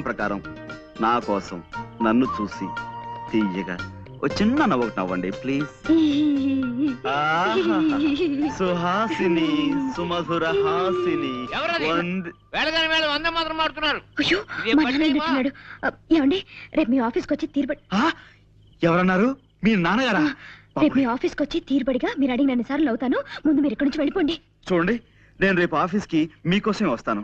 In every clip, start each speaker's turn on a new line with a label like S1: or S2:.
S1: ప్రకారం నా కోసం నన్ను చూసి తీయగా ఓ చిన్న నవ్వొకటి నవ్వండి ప్లీజ్. సుహాసిని సుమధుర హాసిని.
S2: ఏమండి రేపు మీ ఆఫీస్కి వచ్చి తీరుబడి.
S1: ఎవరన్నారు? మీ నాన్నగారా?
S2: రేపు మీ ఆఫీస్కి వచ్చి తీరుబడిగా మీరు అడిగిన సార్లు అవుతాను. ముందు మీరు ఇక్కడి నుంచి వెళ్ళిపోండి.
S1: చూడండి, నేను రేపు ఆఫీస్కి మీకోసమే వస్తాను.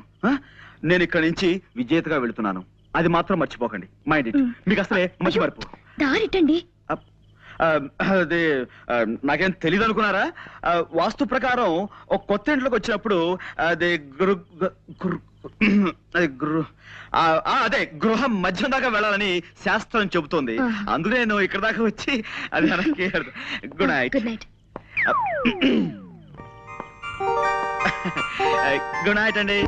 S1: నేను ఇక్కడి నుంచి విజేతగా వెళుతున్నాను, అది మాత్రం మర్చిపోకండి. Mind it. మీకు అసలే మంచి మర్పు.
S2: దారిటండి.
S1: అదే నాకేం తెలియదు అనుకున్నారా? వాస్తు ప్రకారం ఒక కొత్త ఇంట్లోకి వచ్చినప్పుడు అదే అదే గృహం మధ్యం దాకా వెళ్ళాలని శాస్త్రం చెబుతోంది. అందుకే నేను ఇక్కడ దాకా వచ్చి అది మనకి. Good night.
S2: Good night.
S1: Good night అండి.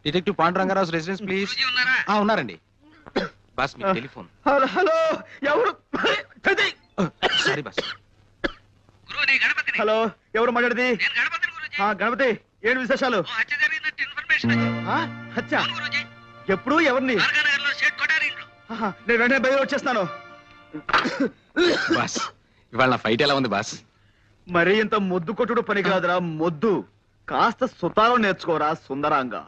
S3: Detective Panduranga Rao residence please. ఉన్నారండి. బాస్ మీ టెలిఫోన్.
S1: హలో ఎవరు?
S3: సారీ బస్.
S1: హలో, ఎవరు మాట్లాడేది? గణపతి, ఏంటి విశేషాలు? ఆ, హత్య? ఎప్పుడు, ఎవరిని? ఆహా, నేను వెంటనే బయలు వచ్చేస్తాను.
S3: బాస్ ఇవాళ నా ఫైట్ ఎలా ఉంది బాస్?
S1: మరి ఇంత మొద్దు కొట్టుడు పనికిరాదురా మొద్దు. కాస్త సుతారం నేర్చుకోరా సుందరాంగా.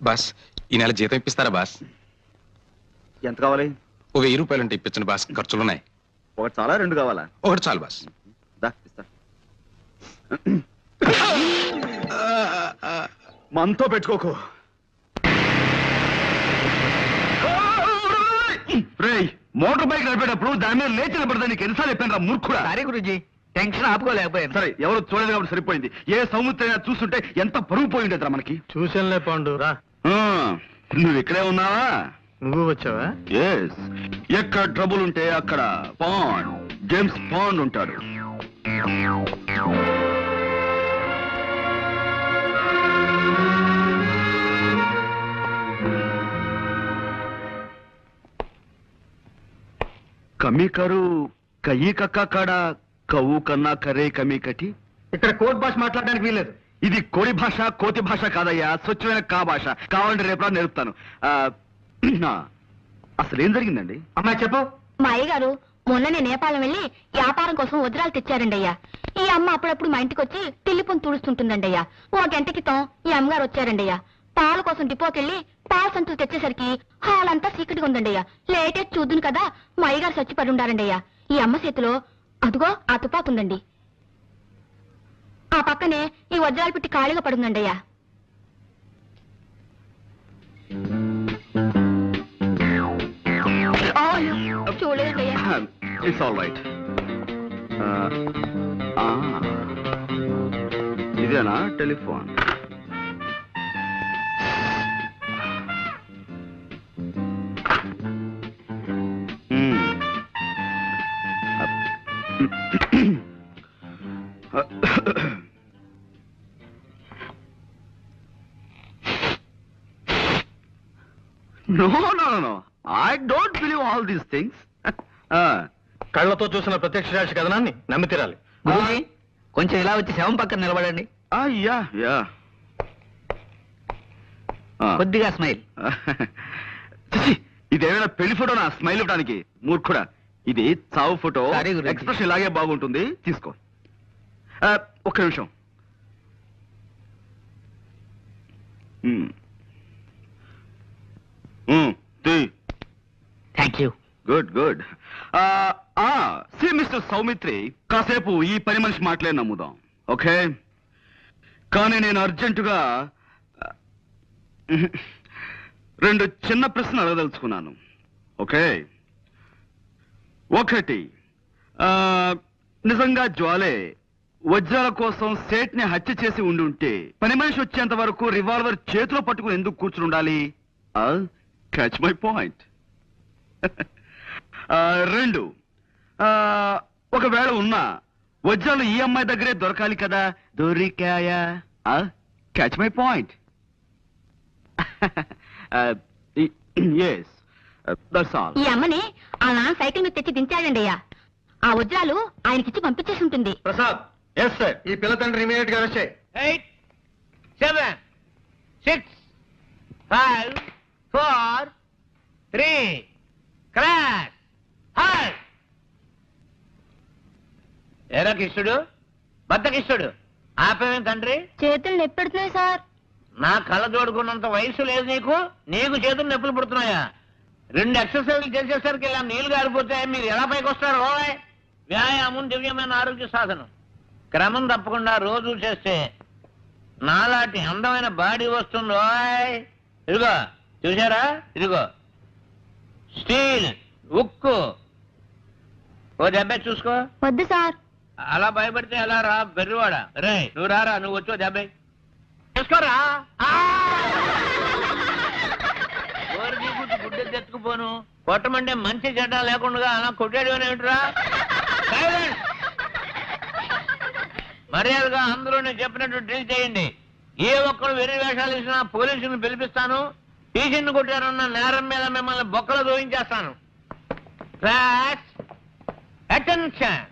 S3: బాస్ ఈ నెల జీతం ఇప్పిస్తారా బాస్?
S1: ఎంత కావాలి?
S3: ఓ 1000 రూపాయలు ఉంటే ఇప్పించండి బాస్, ఖర్చులున్నాయి.
S1: ఒకటి చాలా, రెండు కావాలా?
S3: ఒకటి చాలు బాస్.
S1: దా, ఇస్తా. మనతో పెట్టుకోకు. రేయ్, మోటార్ బైక్ నడిపేటప్పుడు దాని మీద లేచి నిలబడదా నీకు ఎన్నిసార్లు చెప్పాను రా మూర్ఖుడా?
S4: సరే గురుజీ, టెన్షన్ ఆపుకోలేకపోయాను.
S1: సరే, ఎవరు చూడలేదు కాబట్టి సరిపోయింది. ఏ సముద్రం చూస్తుంటే ఎంత పరుగు పోయి ఉండేదిరా మనకి.
S4: చూసానులే పాండు రా.
S1: ఆ, నువ్వు ఇక్కడే ఉన్నావా?
S4: నువ్వు వచ్చావా?
S1: ఎస్. ఎక్కడ ట్రబుల్ ఉంటే అక్కడ పాండ్, జేమ్స్ పాండ్ ఉంటాడు. కమి కరు కయ్యి కక్క కాడ కవ్వు కన్నా కరే కమి కటి.
S4: ఇక్కడ కోర్ట్ భాష మాట్లాడడానికి వీల్లేదు.
S1: ఇది కోడి భాష, కోతి భాష కాదయ్యా, స్వచ్ఛమైన కా భాష. కావాలంటే రేపు నేర్పుతాను. అసలు ఏం జరిగిందండి?
S4: అమ్మాయి చెప్పు.
S2: మా అయ్యగారు మొన్ననే నేపాళం వెళ్ళి వ్యాపారం కోసం వజ్రాలు తెచ్చారండి అయ్యా. ఈ అమ్మ అప్పుడప్పుడు మా ఇంటికి వచ్చి తిల్లిపొని తుడుస్తుంటుందండి అయ్యా. ఓ గంట క్రితం ఈ అమ్మగారు వచ్చారండి అయ్యా. పాల కోసం డిపోకెళ్ళి పాల సంచులు తెచ్చేసరికి హాల్ అంతా చీకటిగా ఉందండి అయ్యా. లేటెస్ట్ చూద్దును కదా, మా అయ్యగారు చచ్చిపడి ఉండారండి అయ్యా. ఈ అమ్మ చేతిలో అదుగో ఆ తుపాకు ఉందండి. ఆ పక్కనే ఈ వజ్రాలు పెట్టి ఖాళీగా పడుందండి అయ్యా. చూడలేదండి అయ్యా.
S1: It's all right. ఇదేనా telephone? No, no, no, no. I don't believe all these things.
S4: కళ్ళతో చూసిన ప్రత్యక్ష సాక్షి కథనాన్ని నమ్మి తీరాలి. గురూజీ, కొంచెం ఇలా వచ్చి శవం పక్కన నిలబడండి.
S1: Yeah yeah.
S4: కొద్దిగా స్మైల్.
S1: ఇదేమైనా పెళ్లి ఫోటోనా స్మైల్ ఇవ్వడానికి? మూర్ఖుడా, ఇది చావు ఫోటో.
S4: Sorry, గురూజీ.
S1: ఎక్స్ప్రెషన్ ఇలాగే బాగుంటుంది, తీసుకో. ఒక్క నిమిషం.
S4: Thank you.
S1: Good good. See mister Soumitri, కాసేపు ఈ పని మనిషి మాటలే నమ్ముదాం, ఓకే? కానీ నేను అర్జెంటుగా రెండు చిన్న ప్రశ్నలు అడగదలుచుకున్నాను, ఓకే? ఒకటి, నిజంగా జ్వాలే వజ్రాల కోసం సేట్ ని హత్య చేసి ఉండుంటే పని మనిషి వచ్చేంత వరకు రివాల్వర్ చేతిలో పట్టుకుని ఎందుకు కూర్చుని ఉండాలి? Catch my point. రెండు, ఒకవేళ ఉన్నా వజ్రాలు ఈ అమ్మాయి దగ్గరే దొరకాలి కదా, దొరికాయా? Catch my point. Yes, that's all.
S2: ఈ అమ్మని ఆ నాన్న సైకిల్ మీద తెచ్చి దించాడండి అయ్యా. ఆ వజ్రాలు ఆయనకిచ్చి పంపించేసి ఉంటుంది.
S4: ప్రసాద్. Yes sir. ఈ పిల్ల తండ్రి ఇమీడియట్ గా అరెస్ట్ చేయి.
S5: 8, 7, 6, 5, 4, 3, క్రాష్. హాయ్ ఏరా కిష్టుడు, బద్ద కిష్టుడు, ఆపేమే తండ్రి.
S2: చేతులు నొప్పెడుతున్నాయి సార్.
S5: నా కళ్ళ జోడుకున్నంత వయసు లేదు నీకు, నీకు చేతులు నొప్పులు పుడుతున్నాయా? 2 ఎక్సర్సైజ్లు చేసేసరికి ఇలా నీళ్లు గారిపోతే మీరు ఎలా పైకి వస్తారు? ఓయ్, వ్యాయామం దివ్యమైన ఆరోగ్య సాధనం. క్రమం తప్పకుండా రోజు చేస్తే నాలాంటి అందమైన బాడీ వస్తుంది. ఓయ్, ఇదిగో చూసారా, ఇదిగో స్టీల్, ఉక్కు. ఓ దెబ్బ చూసుకో.
S2: వద్దు సార్.
S5: అలా భయపడితే ఎలా రా బెర్రివాడా? రే నువ్వు రారా, నువ్వు వచ్చో దెబ్బ చూసుకోరా. గుడ్డ తెచ్చుకుపోను, కొట్టమంటే మంచి చెడ్డ లేకుండా అలా కొట్టాడు ఏమిట్రా? మర్యాదగా అందరూ నేను చెప్పినట్టు డ్రిల్ చేయండి. ఏ ఒక్కరు వెర్రి వేషాలు ఇచ్చినా పోలీసులను పిలిపిస్తాను. టీచర్ని కొట్టారన్న నేరం మీద మిమ్మల్ని బొక్కలు దోయించేస్తాను. అటెన్షన్.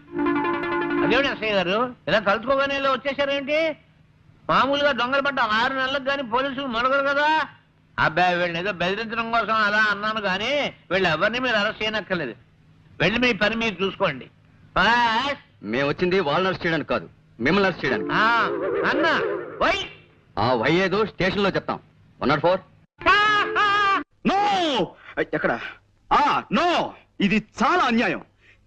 S5: అదేమిటి అసయ్య గారు ఇలా కలుసుకోగానే ఇలా వచ్చేసారేంటి? మామూలుగా దొంగలు పడ్డ 6 నెలలకు కానీ పోలీసులు మొదలగరు కదా. అబ్బాయి వీళ్ళని ఏదో బెదిరించడం కోసం అలా అన్నాను కానీ వీళ్ళు ఎవరిని మీరు అరెస్ట్ చేయనక్కర్లేదు. వెళ్ళి మీ పని మీరు చూసుకోండి. బాస్.
S4: మేము వచ్చింది వాళ్ళని అరెస్ట్ చేయడానికి కాదు, మిమ్మల్ని అరెస్ట్ చేయడానికి.
S5: అన్న వై
S4: ఆ వై ఏదో స్టేషన్ లో చెప్తాం. 104.
S1: నో ఎక్కడ నో, ఇది చాలా అన్యాయం.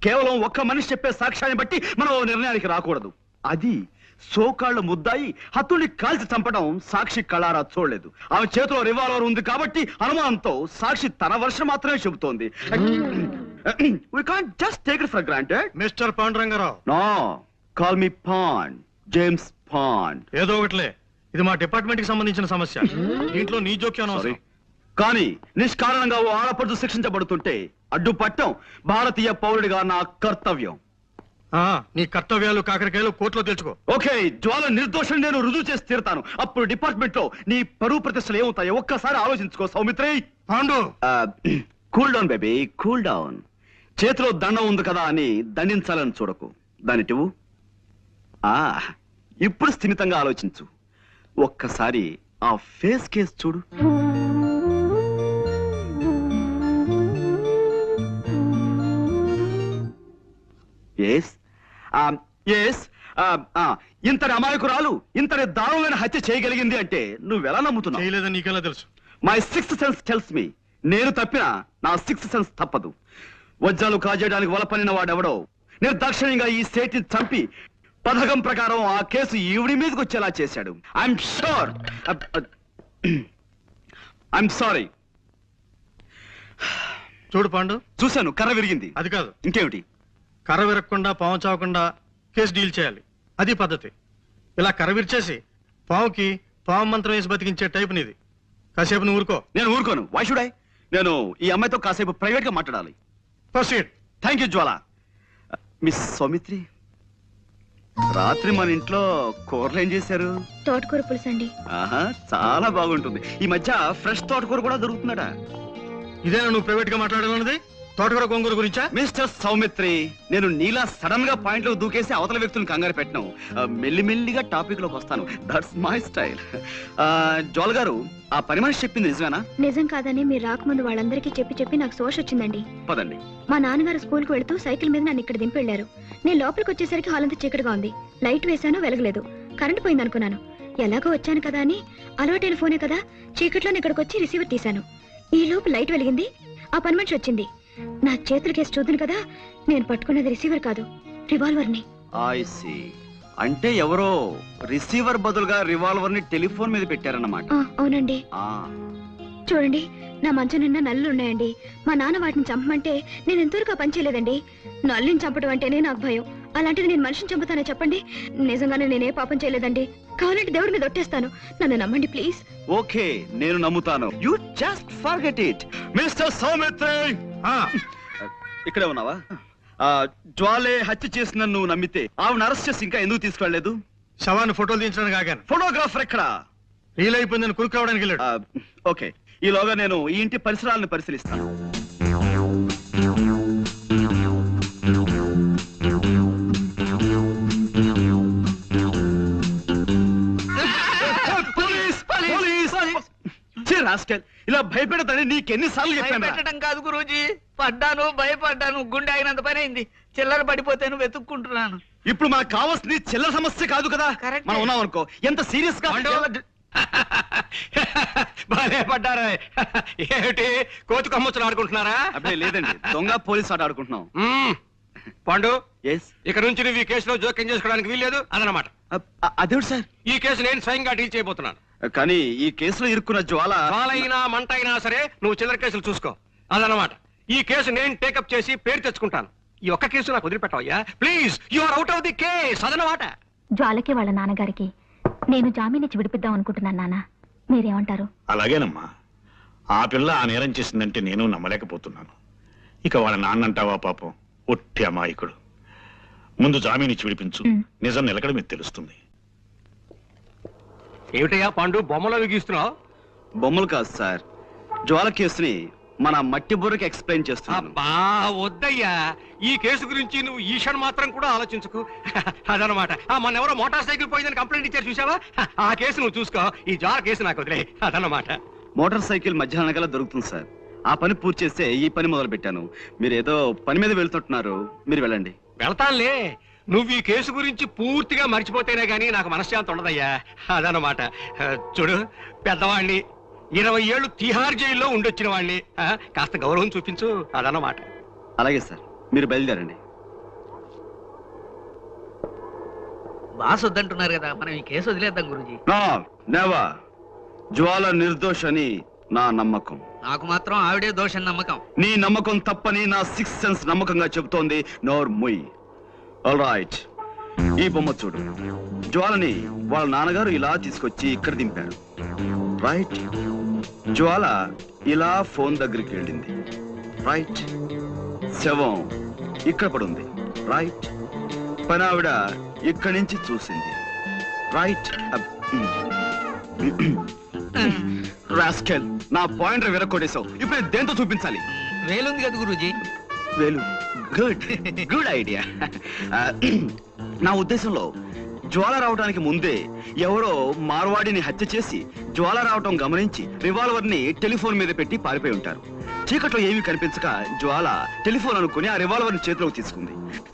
S1: కేవలం ఒక్క మనిషి చెప్పే సాక్ష్యాన్ని బట్టి మనం ఓ నిర్ణయానికి రాకూడదు. అది సోకాళ్ళ ముద్దాయి హత్తుని కాల్చి చంపడం సాక్షి కళారా చూడలేదు. ఆమె చేతిలో రివాల్వర్ ఉంది కాబట్టి అనుమానంతో సాక్షి తన వర్షం మాత్రమే చెబుతోంది. We can't just take it for granted.
S6: Mister Panduranga Rao,
S1: No, call me Pond, James Pond.
S6: ఏదో ఒకటిలే, ఇది మా డిపార్ట్మెంట్ కి సంబంధించిన సమస్య. దీంట్లో నీ జోక్యం
S1: Sorry.
S6: అవసరం.
S1: కానీ నిష్కారణంగా ఓ ఆడపడుచు శిక్షించబడుతుంటే అడ్డుపట్టం భారతీయ పౌరుడిగా నా కర్తవ్యం.
S6: నీ కర్తవ్యాలు కాకరకాయలు కోర్టులో తెలుసుకో.
S1: ఓకే, జ్వాల నిర్దోషం నేను రుజువు చేసి తీరుతాను. అప్పుడు డిపార్ట్మెంట్ లో నీ పరువు ప్రతిష్టలు ఏమవుతాయో ఒక్కసారి ఆలోచించుకో Saumitri.
S6: Pandu,
S1: cool down baby, cool down. చేతిలో దండం ఉంది కదా అని దండించాలని చూడకు. దానిటివు ఇప్పుడు స్థిమితంగా ఆలోచించు. ఒక్కసారి ఆ ఫేస్ కేస్ చూడు. ఎస్ ఎస్, ఇంతటి అమాయకురాలు ఇంతటి దారుణమైన హత్య చేయగలిగింది అంటే నువ్వెలా నమ్ముతున్నావు?
S6: చేయలేదని నీకెలా తెలుసు?
S1: My sixth sense tells me. నేను తప్పినా నా సిక్స్త్ సెన్స్ తప్పదు. వజ్రాలు కాజేయడానికి వలపనిన వాడెవడో నిర్దాక్షిణ్యంగా ఈ సేట్ని చంపి పథకం ప్రకారం ఆ కేసు ఈవిడి మీదకి వచ్చేలా చేశాడు. I'm sure. I'm sorry.
S6: చూడు పాండు,
S1: చూశాను, కర్ర విరిగింది.
S6: అది కాదు,
S1: ఇంకేమిటి?
S6: కర్ర విరగకుండా పాము చావకుండా కేసు డీల్ చేయాలి. అది పద్ధతి. ఇలా కర్ర విరిచేసి పావుకి పాము మంత్రం వేసి బతికించే టైప్ నీది. కాసేపు నువ్వు ఊరుకో.
S1: నేను ఊరుకోను. Why should I? నేను ఈ అమ్మాయితో కాసేపు ప్రైవేట్ గా మాట్లాడాలి.
S6: Proceed.
S1: Thank you Jwala. Miss Soumitri, రాత్రి మన ఇంట్లో కూరలు ఏం చేశారు?
S2: తోటకూర పులుసు అండి.
S1: ఆహా, చాలా బాగుంటుంది. ఈ మధ్య ఫ్రెష్ తోటకూర కూడా దొరుకుతుందట.
S6: ఇదేనా నువ్వు ప్రైవేట్ గా మాట్లాడాలన్నది? తోటకూర గొంగూర గురించా?
S1: మిస్టర్ సౌమిత్రి, నేను నీలా సడన్ గా పాయింట్ లో దూకేసి అవతల వ్యక్తులను కంగారు పెట్టను. మెల్లిమెల్లిగా టాపిక్ లోకి వస్తాను. That's my style. జ్వాల గారు, ఆ పని మనిషి చెప్పింది నిజమేనా?
S2: నిజం కాదని మీరు రాకముందు వాళ్ళందరికీ చెప్పి నాకు సోష్ వచ్చిందండి.
S1: పదండి.
S2: మా నాన్నగారు స్కూల్కి వెళుతూ సైకిల్ మీద నన్ను ఇక్కడ దింపి వెళ్ళారు. నేను లోపలికి వచ్చేసరికి హాల్ అంతా చీకటిగా ఉంది. లైట్ వేశాను, వెలగలేదు. కరెంట్ పోయింది అనుకున్నాను. ఎలాగో వచ్చాను కదా అని అలవాటైన ఫోనే కదా, చీకట్లోనే ఇక్కడికి వచ్చి రిసీవర్ తీశాను. ఈ లోపు లైట్ వెలిగింది. ఆ పని మనిషి వచ్చింది. నా చేతుల కేసు చూద్దును కదా, నేను పట్టుకున్నది రిసీవర్ కాదు, రివాల్వర్ ని.
S1: I see. అంటే ఎవరో రిసీవర్ బదులుగా రివాల్వర్ ని టెలిఫోన్ మీద పెట్టారన్నమాట.
S2: అవునండి. చూడండి, నా మంచం నిండా నల్లులు ఉన్నాయండి. మా నాన్న వాటిని చంపమంటే నేను ఎంతవరకు ఆ పని చేయలేదండి. నల్లుని చంపడం అంటేనే నాకు భయం. అలాంటిది నేను మనిషిని చంపుతానే చెప్పండి? నిజంగానే నేనే పాపం చేయలేదండి. కావాలంటే దేవుడి మీద ఒట్టేస్తాను. నన్ను నమ్మండి ప్లీజ్.
S1: ఓకే, నేను నమ్ముతాను. You just forget it. Mister Saumitri, ఇక్కడే ఉన్నావా? జ్వాలే హత్య చేసిన నువ్వు నమ్మితే ఆవిడ అరెస్ట్ చేసి ఇంకా ఎందుకు తీసుకెళ్లలేదు?
S6: శవాన్ని ఫోటోలు తీయించడానికి ఆగాను.
S1: ఫోటోగ్రాఫర్ ఎక్కడ?
S6: రీల్ అయిపోయిందని కురుకు రావడానికి వెళ్ళాడు.
S1: ఓకే, ఈలోగా నేను ఈ ఇంటి పరిసరాలను పరిశీలిస్తాను. ఇలా భయపెడతాని నీకెన్నిసార్లు చెప్పాను?
S5: పెట్టడం కాదు గురూజీ, పడ్డాను, భయపడ్డాను, గుండె అయినంత పని అయింది. చిల్లర పడిపోతేను వెతుక్కుంటున్నాను.
S1: ఇప్పుడు మనకు కావాల్సింది చిల్లర సమస్య కాదు కదా.
S5: Correct.
S1: మనం ఉన్నాం అనుకో, ఎంత సీరియస్ గా
S3: బాగా పడ్డారా? ఏమిటి కోతి కొమ్మచ్చులు ఆడుకుంటున్నారా?
S1: అప్పుడే లేదండి, దొంగ పోలీస్ ఆట ఆడుకుంటున్నాం.
S3: పాండు,
S1: ఎస్.
S3: ఇక నుంచి నువ్వు ఈ కేసులో జోక్యం చేసుకోవడానికి వీల్లేదు అదనమాట.
S1: అదేమిటి సార్?
S3: ఈ కేసు నేను స్వయంగా డీల్ చేయబోతున్నాను.
S1: కానీ ఈ కేసులో ఇరుక్కున్న జ్వాల
S3: వాళ్ళైనా మంట అయినా సరే నువ్వు చిల్లర కేసులు చూసుకో అదనమాట. ఈ కేసు నేను టేకప్ చేసి పేరు తెచ్చుకుంటాను. ఈ ఒక్క కేసు నాకు వదిలిపెట్టవయ్యా please. You are out of the case అదనమాట.
S2: జ్వాలకి వాళ్ళ నాన్నగారికి నేను జామీన్ ఇచ్చి విడిపిద్దాం అనుకుంటున్నాను. నాన్న, మీరేమంటారు?
S7: అలాగేనమ్మా. ఆ పిల్ల ఆ నేరం చేసిందంటే నేను నమ్మలేకపోతున్నాను. ఇక వాళ్ళ నాన్నంటావా పాపం, ఒట్టి అమాయకుడు. ముందు జామీన్ ఇచ్చి విడిపించు, నిజం నిలకడ మీకు తెలుస్తుంది.
S3: ఏమిటయ్యా పాండు బొమ్మలో గీస్తున్నావు?
S1: బొమ్మలు కాదు సార్, జ్వాల కేసుని మన మట్టి బుర్రకి ఎక్స్ప్లెయిన్ చేస్తున్నాను.
S3: అబ్బా వద్దయ్యా, ఈ కేసు గురించి నువ్వు ఈషన్ మాత్రం కూడా ఆలోచించుకు. అదనమాట. మొన్న ఎవరో మోటార్ సైకిల్ పోయిందని కంప్లైంట్ ఇచ్చారు చూసావా, ఆ కేసు నువ్వు చూసుకో, ఈ జార్ కేసు నాకు వదిలే. అదనమాట.
S1: మోటార్ సైకిల్ మధ్యాహ్నం కల్లా దొరుకుతుంది సార్. ఆ పని పూర్తి చేస్తే ఈ పని మొదలు పెట్టాను. మీరు ఏదో పని మీద వెళ్తుంటున్నారు, మీరు వెళ్ళండి.
S3: వెళ్తానులే, నువ్వు ఈ కేసు గురించి పూర్తిగా మర్చిపోతేనే గానీ నాకు మనశ్శాంతి ఉండదయ్యా. అదనమాట. చూడు, పెద్దవాణ్ణి, 20 ఏళ్ళు తిహార్ జైల్లో ఉండొచ్చిన వాణ్ణి, కాస్త గౌరవం చూపించు. అదనమాట.
S1: అలాగే సార్, మీరు బయలుదేరండి.
S4: బాస్ వద్దంటున్నారు కదా, మనం ఈ కేసు వదిలేద్దాం గురూజీ.
S1: No never. జ్వాల నిర్దోష్ అని నా నమ్మకం.
S4: నాకు మాత్రం ఆవిడే దోషం నమ్మకం.
S1: నీ నమ్మకం తప్పని నా 6th సెన్స్ నమ్మకంగా చెబుతోంది. నోర్ ముయ్. ఆల్ రైట్, ఈ బొమ్మ చూడు. జ్వాలని వాళ్ళ నాన్నగారు ఇలా తీసుకొచ్చి ఇక్కడ దింపారు. రైట్. జ్వాల ఇలా ఫోన్ దగ్గరికి వెళ్ళింది. రైట్. శవం ఇక్కడ పడుంది. రైట్. పనావిడ ఇక్కడి నుంచి చూసింది. రైట్. రాస్కెల్, నా పాయింటర్ విరక్కొట్టేశావు. ఇప్పుడు నేను దేంతో చూపించాలి?
S4: వేలుంది కదా గురూజీ.
S1: వేలు. Good good idea. నా ఉద్దేశంలో జ్వాల రావడానికి ముందే ఎవరో మార్వాడిని హత్య చేసి జ్వాల రావటం గమనించి రివాల్వర్ ని టెలిఫోన్ మీద పెట్టి పారిపోయి ఉంటారు. చీకట్లో ఏమీ కనిపించక జ్వాల టెలిఫోన్ అనుకుని ఆ రివాల్వర్ ని చేతిలోకి తీసుకుంది.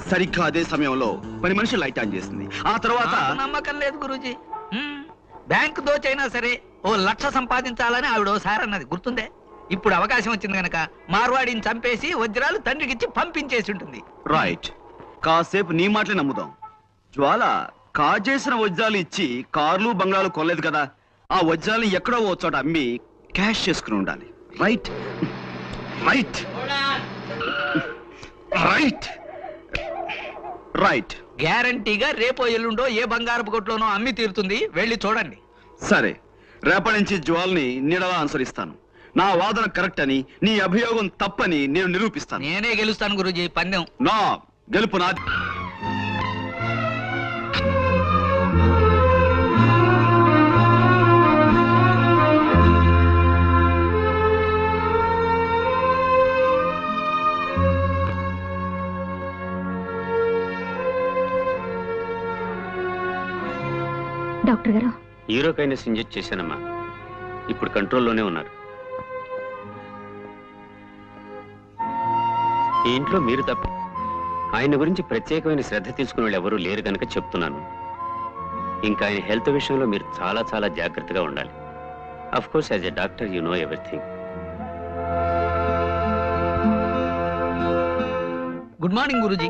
S1: సరిగ్గా అదే సమయంలో పని మనిషి లైట్ ఆన్ చేసింది. ఆ తర్వాత
S4: నాకు నమ్మకం లేదు గురూజీ. బ్యాంకు దోచైనా సరే 1,00,000 సంపాదించాలని ఆవిడ ఓసారి అన్నది గుర్తుందే. ఇప్పుడు అవకాశం వచ్చింది గనక మార్వాడిని చంపేసి వజ్రాలు తండ్రికిచ్చి పంపించేసి ఉంటుంది.
S1: రైట్. కాసేపు నీ మాటలే నమ్ముదాం. జ్వాల కాజేసిన వజ్రాలు ఇచ్చి కార్లు బంగ్లాలు కొనలేదు కదా. ఆ వజ్రాలను ఎక్కడో ఓ చోట అమ్మి క్యాష్ చేసుకుని ఉండాలి. Right right right right.
S4: గ్యారంటీగా రేపో ఎల్లుండో ఏ బంగారపు కొట్లోనో అమ్మి తీరుతుంది, వెళ్ళి చూడండి.
S1: సరే, రేపటి నుంచి జ్వాల్ని నీడలా అనుసరిస్తాను. నా వాదన కరెక్ట్ అని, నీ అభియోగం తప్పని నేను నిరూపిస్తాను.
S4: నేనే గెలుస్తాను గురూజీ పందెం.
S1: నా గెలుపు నాది.
S2: డాక్టర్ గారు,
S8: హీరోకైనస్ ఇంజెక్ట్ చేశానమ్మా. ఇప్పుడు కంట్రోల్లోనే ఉన్నారు. ఈ ఇంట్లో మీరు తప్ప ఆయన గురించి ప్రత్యేకమైన శ్రద్ధ తీసుకునే వాళ్ళు ఎవరూ లేరు కనుక చెప్తున్నాను. ఇంకా ఆయన హెల్త్ విషయంలో మీరు చాలా చాలా జాగ్రత్తగా ఉండాలి. Of course as a doctor you know everything.
S4: Good morning Guruji.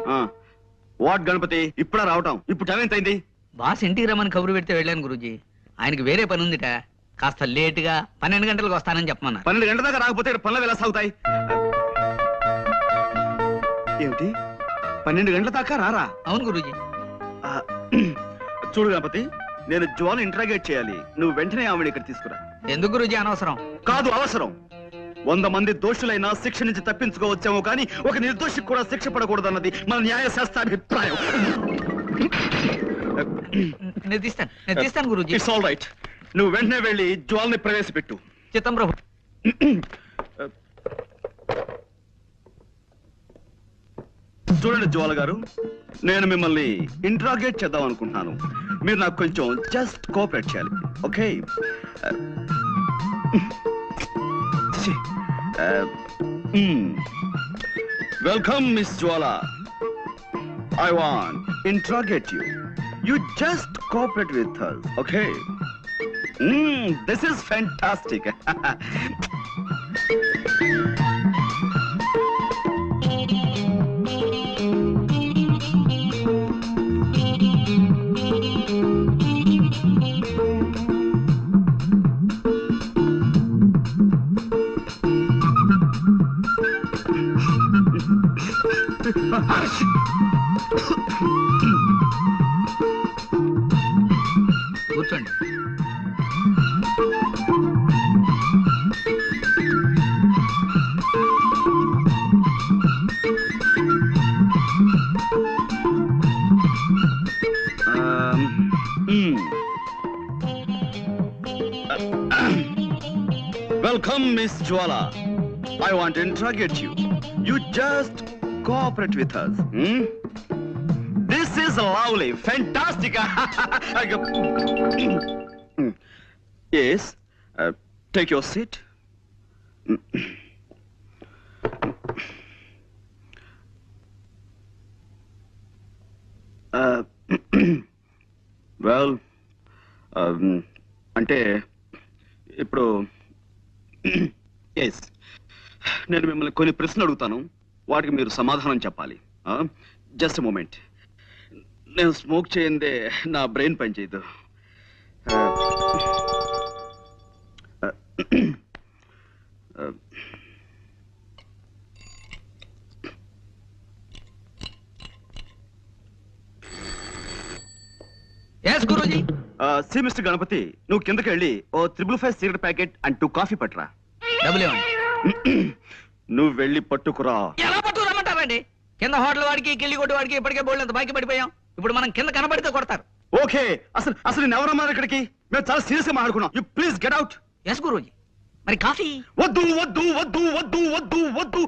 S1: What Ganapati, ఇప్పుడా రావటం? ఇప్పుడు టైం ఎంత అయింది?
S4: బాస్ ఇంటికి రమ్మని కబురు పెడితే వెళ్ళాను గురూజీ. ఆయనకి వేరే పని ఉందిట, కాస్త లేటుగా 12 గంటలకు వస్తానని చెప్పమన్నా.
S1: 12 గంటల దాకా రాకపోతే ఇక్కడ పనులు ఎలా సాగుతాయి? ఏమిటి, 12 గంటల దాకా రారా?
S4: అవును గురూజీ.
S1: చూడు గణపతి, నేను జ్వాల ఇంట్రాగేట్ చేయాలి. నువ్వు వెంటనే ఆవిడ ఇక్కడ తీసుకురా.
S4: ఎందుకు గురూజీ అనవసరం?
S1: కాదు, అవసరం. 100 మంది దోషులైనా శిక్ష నుంచి తప్పించుకోవచ్చామో కానీ ఒక నిర్దోషికి కూడా శిక్ష పడకూడదన్నది మన న్యాయశాస్త్రాభిప్రాయం.
S4: నేను తీస్తాను గురూజీ.
S1: It's all right. నువ్వు వెంటనే వెళ్ళి జ్వాల్ని ప్రవేశపెట్టు.
S4: చిత్తం ప్రభు.
S1: చూడండి జ్వాల గారు, నేను మిమ్మల్ని ఇంట్రాగేట్ చేద్దాం అనుకుంటున్నాను. మీరు నాకు కొంచెం జస్ట్ కోఆపరేట్ చేయాలి, okay? Welcome miss Jwala. I want interrogate you. You just cooperate with us, okay? This is fantastic.
S4: కూర్చోండి.
S1: Welcome, Miss Jwala. I want to interrogate you. You just cooperate with us. Hmm? This is lovely, fantastic. Yes, take your seat. Well, అంటే ఇప్పుడు yes నేను మిమ్మల్ని కొన్ని ప్రశ్నలు అడుగుతాను, వాటికి మీరు సమాధానం చెప్పాలి. Just moment. నేను స్మోక్ చేయందే నా బ్రెయిన్ పనిచేయదు.
S4: Yes Guruji.
S1: See mister Ganapati, నువ్వు కిందకి వెళ్ళి ఓ 555 సిగరెట్ ప్యాకెట్ అండ్ 2 కాఫీ పట్టురా.
S4: డబ్బులు ఇవ్వండి.
S1: నువ్వు వెళ్ళి పట్టుకురా.
S4: ఎలా పట్టుకురమ్మంటారండి? కింద హోటల్ వాడికి కిల్లి కొట్టు వాడికి ఇప్పటికే బోల్డ్ బాకీ పడిపోయాం. ఇప్పుడు మనం కింద కనబడితే కొడతారు.
S1: ఓకే, అసలు నేను ఎవరమ్మా ఇక్కడికి? మేము చాలా సీరియస్ గా మాట్లాడుకున్నాం. You please get out.
S4: Yes Guruji. మరి కాఫీ?
S1: వద్దు వద్దు వద్దు వద్దు వద్దు వద్దు.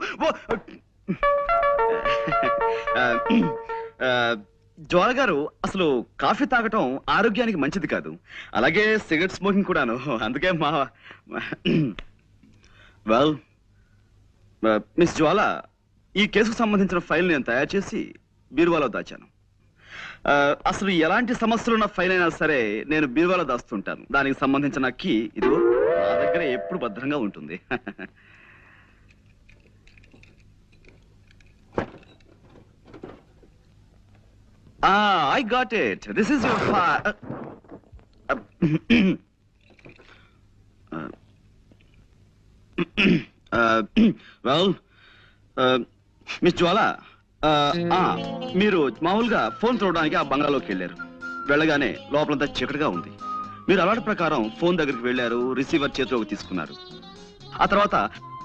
S1: జ్వాల గారు, అసలు కాఫీ తాగటం ఆరోగ్యానికి మంచిది కాదు, అలాగే సిగరెట్ స్మోకింగ్ కూడాను. అందుకే వెల్ మిస్ జ్వాల, ఈ కేసుకు సంబంధించిన ఫైల్ నేను తయారు చేసి బీరువాలో దాచాను. అసలు ఎలాంటి సమస్యలున్న ఫైల్ అయినా సరే నేను బీరువాలో దాస్తుంటాను. దానికి సంబంధించిన కీ ఇదిగో నా దగ్గర ఎప్పుడు భద్రంగా ఉంటుంది. I got it. This is your file. Well, miss Jwala, మీరు మామూలుగా ఫోన్ చూడడానికి ఆ బంగాళలోకి వెళ్ళారు. వెళ్ళగానే లోపలంతా చీకటిగా ఉంది. మీరు అలవాటు ప్రకారం ఫోన్ దగ్గరికి వెళ్ళారు, రిసీవర్ చేతిలోకి తీసుకున్నారు. ఆ తర్వాత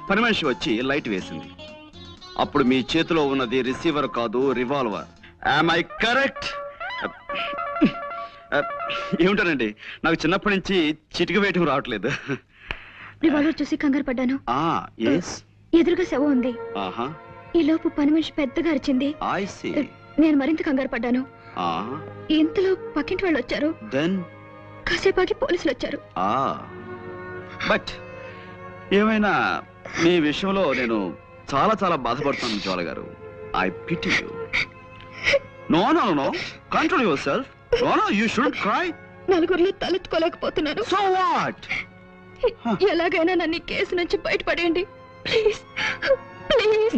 S1: పని మనిషి వచ్చి లైట్ వేసింది. అప్పుడు మీ చేతిలో ఉన్నది రిసీవర్ కాదు, రివాల్వర్. Am I correct? ఏమిటానండి, నాకు చిన్నప్పటి నుంచి చిటిక వేయటం రావట్లేదు.
S2: రివాల్వర్ చూసి కంగారు పడ్డాను. ఎదురుగా శవం ఉంది. ఈ లోపు పని మనిషి పెద్దగా అరిచింది. నేను మరింత కంగారు పడ్డాను. ఇంతలో పక్కింటి వాళ్ళు వచ్చారు. కాసేపాకి పోలీసులు వచ్చారు.
S1: బట్ ఏమైనా మీ విషయంలో నేను చాలా చాలా బాధపడుతున్నాను జ్వాల గారు. I pity you. No, control yourself. No, you shouldn't cry.
S2: నలుగురిలో తలెత్తుకోలేకపోతున్నాను.
S1: So what?
S2: ఎలాగైనా నన్ను కేసు నుంచి బయటపడేయండి ప్లీజ్. ప్లీజ్.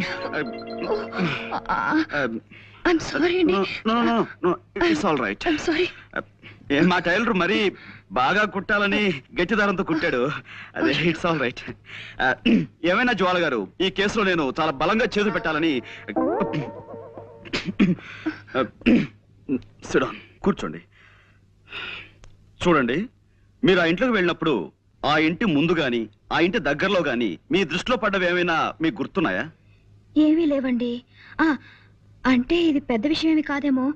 S2: I'm sorry అండి.
S1: No, it's all right.
S2: I'm sorry.
S1: మా టైలర్ మరి బాగా కుట్టాలని గట్టి దారంతో కుట్టాడు. అదే, ఇట్స్ ఆల్ రైట్. ఏమైనా జ్వాల గారు, ఈ కేసులో నేను చాలా బలంగా చేతులు పెట్టాలని. కూర్చోండి. చూడండి, మీరు ఆ ఇంట్లోకి వెళ్ళినప్పుడు ఆ ఇంటి ముందు గాని ఆ ఇంటి దగ్గరలో గాని మీ దృష్టిలో పడ్డవి ఏమైనా మీకు గుర్తున్నాయా?
S2: ఏమీ లేవండి. అంటే ఇది పెద్ద విషయమేమి కాదేమో.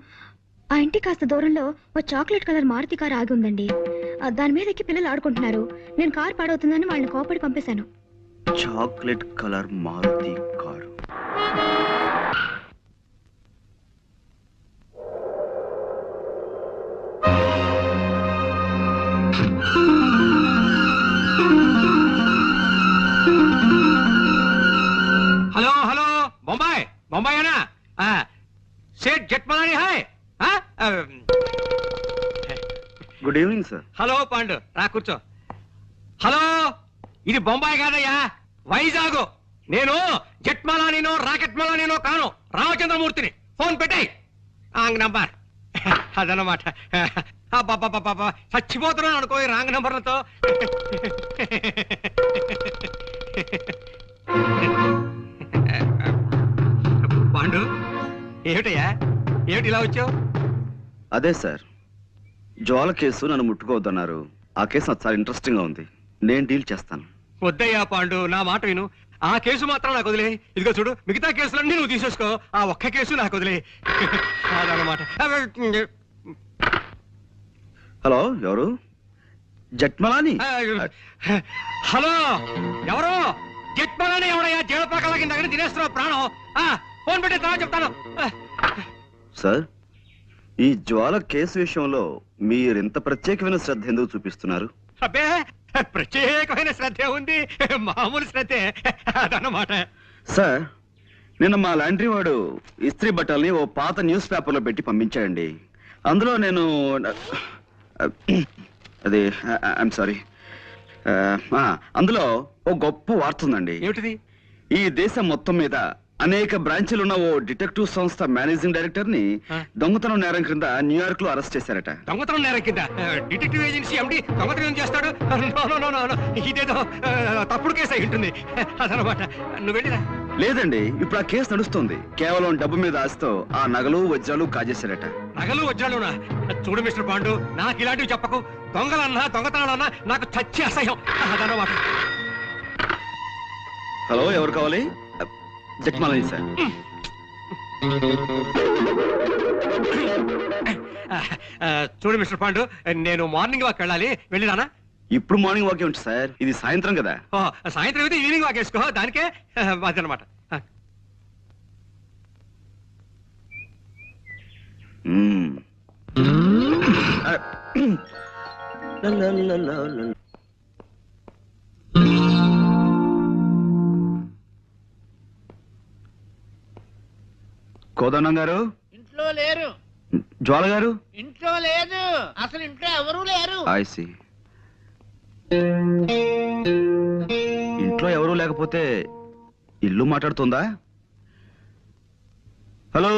S2: ఆ ఇంటి కాస్త దూరంలో ఓ చాక్లెట్ కలర్ మారుతి కారు ఆగి ఉందండి. దాని మీద ఎక్కి పిల్లలు ఆడుకుంటున్నారు. నేను కారు పాడవుతుందని వాళ్ళని కోపడి పంపేశాను.
S1: Chocolate colour Maruti car.
S3: Hello hello, Bombay అనా? Seth Jatmalani hi.
S1: Good evening sir.
S3: Hello Pandu, రా కూర్చో. హలో, ఇది బొంబాయి కాదయ్యా, వైజాగ్. నేను జట్మలానినో రాకెట్మలానినో కాను, రామచంద్రమూర్తిని. ఫోన్ పెట్టాయి రాంగ్ నంబర్. అదనమాట. చచ్చిపోతున్నాను అనుకో ఈ రాంగ్ నంబర్లతో. పాండు, ఏమిటయ్యా, ఏమిటి ఇలా వచ్చావు?
S1: అదే సార్, జ్వాల కేసు నన్ను ముట్టుకోవద్దన్నారు. ఆ కేసు నాకు చాలా ఇంట్రెస్టింగ్ గా ఉంది. నేను డీల్ చేస్తాను.
S3: వద్దయ్యా పాండు, నా మాట విను. ఆ కేసు మాత్రం నాకు వదిలే. ఇదిగో చూడు, మిగతా కేసులన్నీ నువ్వు తీసేసుకో. ఆ ఒక్క కేసు నాకు వదిలే. అదనమాట.
S1: హలో, ఎవరు? జట్మలాని?
S3: హలో, ఎవరు? జట్మలని ఎవడయ్యా జీవపాకల కింద తినేస్తున్నావు ప్రాణం. ఫోన్ పెట్టి తర్వాత చెప్తాను.
S1: సార్, ఈ జ్వాల కేసు విషయంలో మీరెంత ప్రత్యేకమైన శ్రద్ధ ఎందుకు చూపిస్తున్నారు?
S3: అబ్బే ప్రత్యేకమైన శ్రద్ధే ఉంది, మామూలు శ్రద్ధే అదన్నమాట.
S1: సార్, నిన్న మా లాండ్రీ వాడు ఇస్త్రీ బట్టల్ని ఓ పాత న్యూస్ పేపర్లో పెట్టి పంపించాడండి. అందులో నేను అది ఐఎమ్ సారీ, అందులో ఓ గొప్ప వార్త ఉందండి.
S3: ఏమిటిది?
S1: ఈ దేశం మొత్తం మీద అనేక బ్రాంచీలున్న ఓ డిటెక్టివ్ సంస్థ మేనేజింగ్ డైరెక్టర్ ని దొంగతనం నేరం క్రింద న్యూయార్క్ లో అరెస్ట్ చేశారట.
S3: దొంగతనం నేరం కింద డిటెక్టివ్ ఏజెన్సీ ఎండి దొంగతనం ఏం చేస్తాడు? ఇదేదో తప్పుడు కేసు అయి ఉంటుంది అదనమాట. నువ్వు వెళ్ళిరా.
S1: లేదండి, ఇప్పుడు ఆ కేసు నడుస్తుంది. కేవలం డబ్బు మీద ఆశతో ఆ నగలు వజ్రాలు కాజేశారట.
S3: నగలు వజ్రాలునా? చూడు మిస్టర్ పాండు, నాకు ఇలాంటివి చెప్పకు. దొంగలన్నా దొంగతనాలన్నా నాకు చచ్చి అసహ్యం అదనమాట.
S1: హలో, ఎవరు కావాలి? జట్మాలని సార్.
S3: చూడు మిస్టర్ పాండు, నేను మార్నింగ్ వాక్ వెళ్ళాలి, వెళ్ళిరానా?
S1: ఇప్పుడు మార్నింగ్ వాకే ఉంటుంది సార్, ఇది సాయంత్రం కదా.
S3: సాయంత్రం అయితే ఈవినింగ్ వాక్ వేసుకో, దానికే అదనమాట.
S1: కోదండం గారు,
S5: ఇంట్లో లేరు.
S1: జ్వాల గారు,
S5: ఇంట్లో లేదు. అసలు ఇంట్లో ఎవరూ లేరు.
S1: ఐసి. ఇంట్లో ఎవరూ లేకపోతే ఇల్లు మాట్లాడుతుందా? హలో,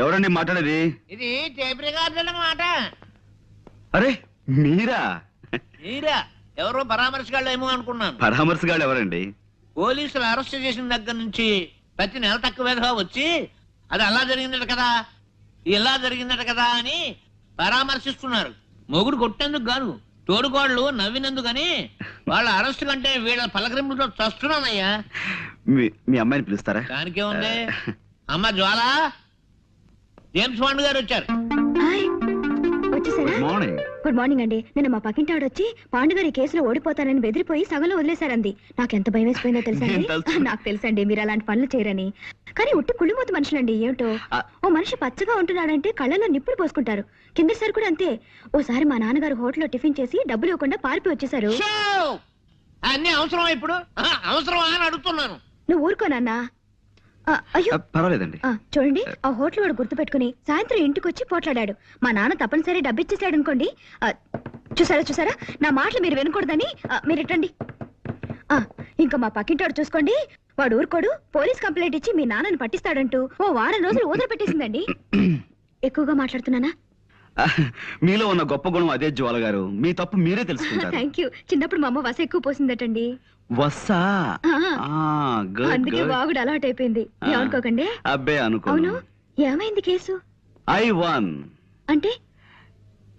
S1: ఎవరండి మాట్లాడేది?
S5: ఇది టేప్ రికార్డుల మాట.
S1: అరే మీరా?
S5: మీరా? ఎవరో పరామర్శగాళ్ళు ఏమో అనుకున్నాను.
S1: పరామర్శగాళ్ళు ఎవరండి?
S5: పోలీసులు అరెస్ట్ చేసిన దగ్గర నుంచి ప్రతి నెల తక్కువగా వచ్చి అది అలా జరిగిందట కదా, ఇలా జరిగిందట కదా అని పరామర్శిస్తున్నారు. మొగుడు కొట్టేందుకు గాను, తోడుకోళ్ళు నవ్వినందుకు అని వాళ్ళ అరెస్ట్ కంటే వీళ్ళ పలకరింపుతో చస్తున్నానయ్యా.
S1: మీ అమ్మాయిని పిలుస్తారా?
S5: దానికే ఉంది. అమ్మ జ్వాల, జేమ్స్ బాండ్ గారు వచ్చారు.
S2: వచ్చేసారా?
S1: మార్నింగ్.
S2: గుడ్ మార్నింగ్ అండి. నిన్న మా పక్కింటాడు వచ్చి పాండుగారి కేసులో ఓడిపోతానని బెదిరిపోయి సగంలో వదిలేశారంది. నాకెంత భయం వేసిపోయిందో తెలుసా? నాకు తెలుసండి మీరు అలాంటి పనులు చేయరని. కానీ ఉట్టి కుళ్ళిమూత మనుషులండి. ఏమిటో ఓ మనిషి పచ్చగా ఉంటున్నాడంటే కళ్ళలో నిప్పులు పోసుకుంటారు. కిందసారి కూడా అంతే. ఓసారి మా నాన్నగారు హోటల్లో టిఫిన్ చేసి డబ్బులు ఇవ్వకుండా పారిపోయి వచ్చేసారు.
S5: అన్ని అవసరమా ఇప్పుడు? అవసరమా అని అడుగుతున్నాను.
S2: నువ్వు ఊరుకో నాన్న. అయ్యో
S1: పర్వాలేదండి.
S2: చూడండి, ఆ హోటల్ వాడు గుర్తు పెట్టుకుని సాయంత్రం ఇంటికి వచ్చి పోట్లాడాడు. మా నాన్న తప్పనిసరి డబ్బు ఇచ్చేసాడు అనుకోండి. చూసారా, నా మాటలు మీరు వినకూడదని మీరు ఇట్టండి. ఇంకా మా పక్కింటాడు చూసుకోండి, వాడు ఊరుకోడు. పోలీస్ కంప్లైంట్ ఇచ్చి మీ నాన్నని పట్టిస్తాడంటూ ఓ వారం రోజులు ఊదర పెట్టేసిందండి. ఎక్కువగా మాట్లాడుతున్నానా?
S1: మీలో ఉన్న గొప్ప గుణం అదే జ్వాల గారు. మీ తప్పు మీరే తెలుసుకుంటారు.
S2: Thank you. చిన్నప్పుడు మా అమ్మ వస ఎక్కువ పోసిందటండి.
S1: వస్సా?
S2: అందుకే బాగుడు అలవాటు అయిపోయింది. ఏమనుకోకండి.
S1: అబ్బే అనుకో.
S2: అవును, ఏమైంది కేసు?
S1: I one.
S2: అంటే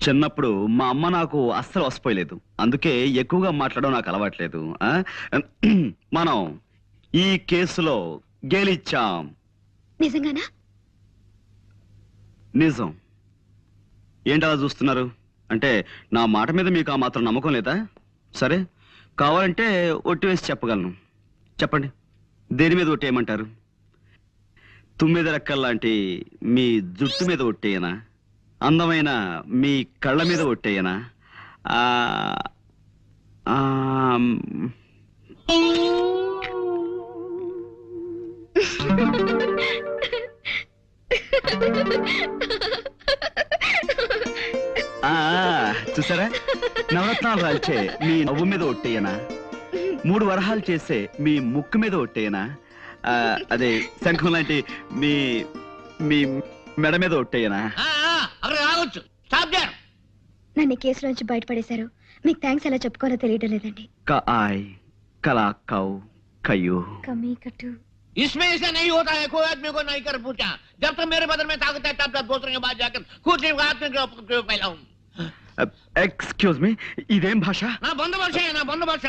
S1: చిన్నప్పుడు మా అమ్మ నాకు అస్సలు వసిపోయలేదు. అందుకే ఎక్కువగా మాట్లాడడం నాకు అలవాట్లేదు. మనం ఈ కేసులో గెలిచాం.
S2: నిజంగానా?
S1: నిజం. ఏంటలా చూస్తున్నారు? అంటే నా మాట మీద మీకు ఆ మాత్రం నమ్మకం లేదా? సరే, కావాలంటే ఒట్టి వేసి చెప్పగలను. చెప్పండి, దేని మీద ఒట్టేయమంటారు? తుమ్మిద రెక్కల్లాంటి మీ జుట్టు మీద ఒట్టేయనా? అందమైన మీ కళ్ళ మీద ఒట్టేయనా? చూసారా, నవరత్నాలు రాల్చే మీ నవ్వు మీద ఒట్టేయనా? 3 వరహాలు చేసే మీ ముక్కు మీద ఒట్టేయనా? అదే శంఖం లాంటి మీ మీ మెడ మీద ఒట్టేయనా?
S5: రావచ్చు.
S2: నన్ను ఈ కేసు నుంచి బయటపడేశారు. మీకు థ్యాంక్స్ ఎలా చెప్పుకోవాలో తెలియడం లేదండి.
S1: కలా కౌ కయ్యూ
S2: కమీ కట్టు.
S5: इसमें ऐसा नहीं होता है, कोई आदमी को नहीं कर पूछा। जब तक मेरे बदन में ताकत है तब तक दूसरे के बाद जाकर खुद ही हाथ में फैलाऊं।
S1: ఎక్స్క్యూజ్ మీ, ఇదేం భాష?
S5: నా బంధ భాష, నా బంధ భాష.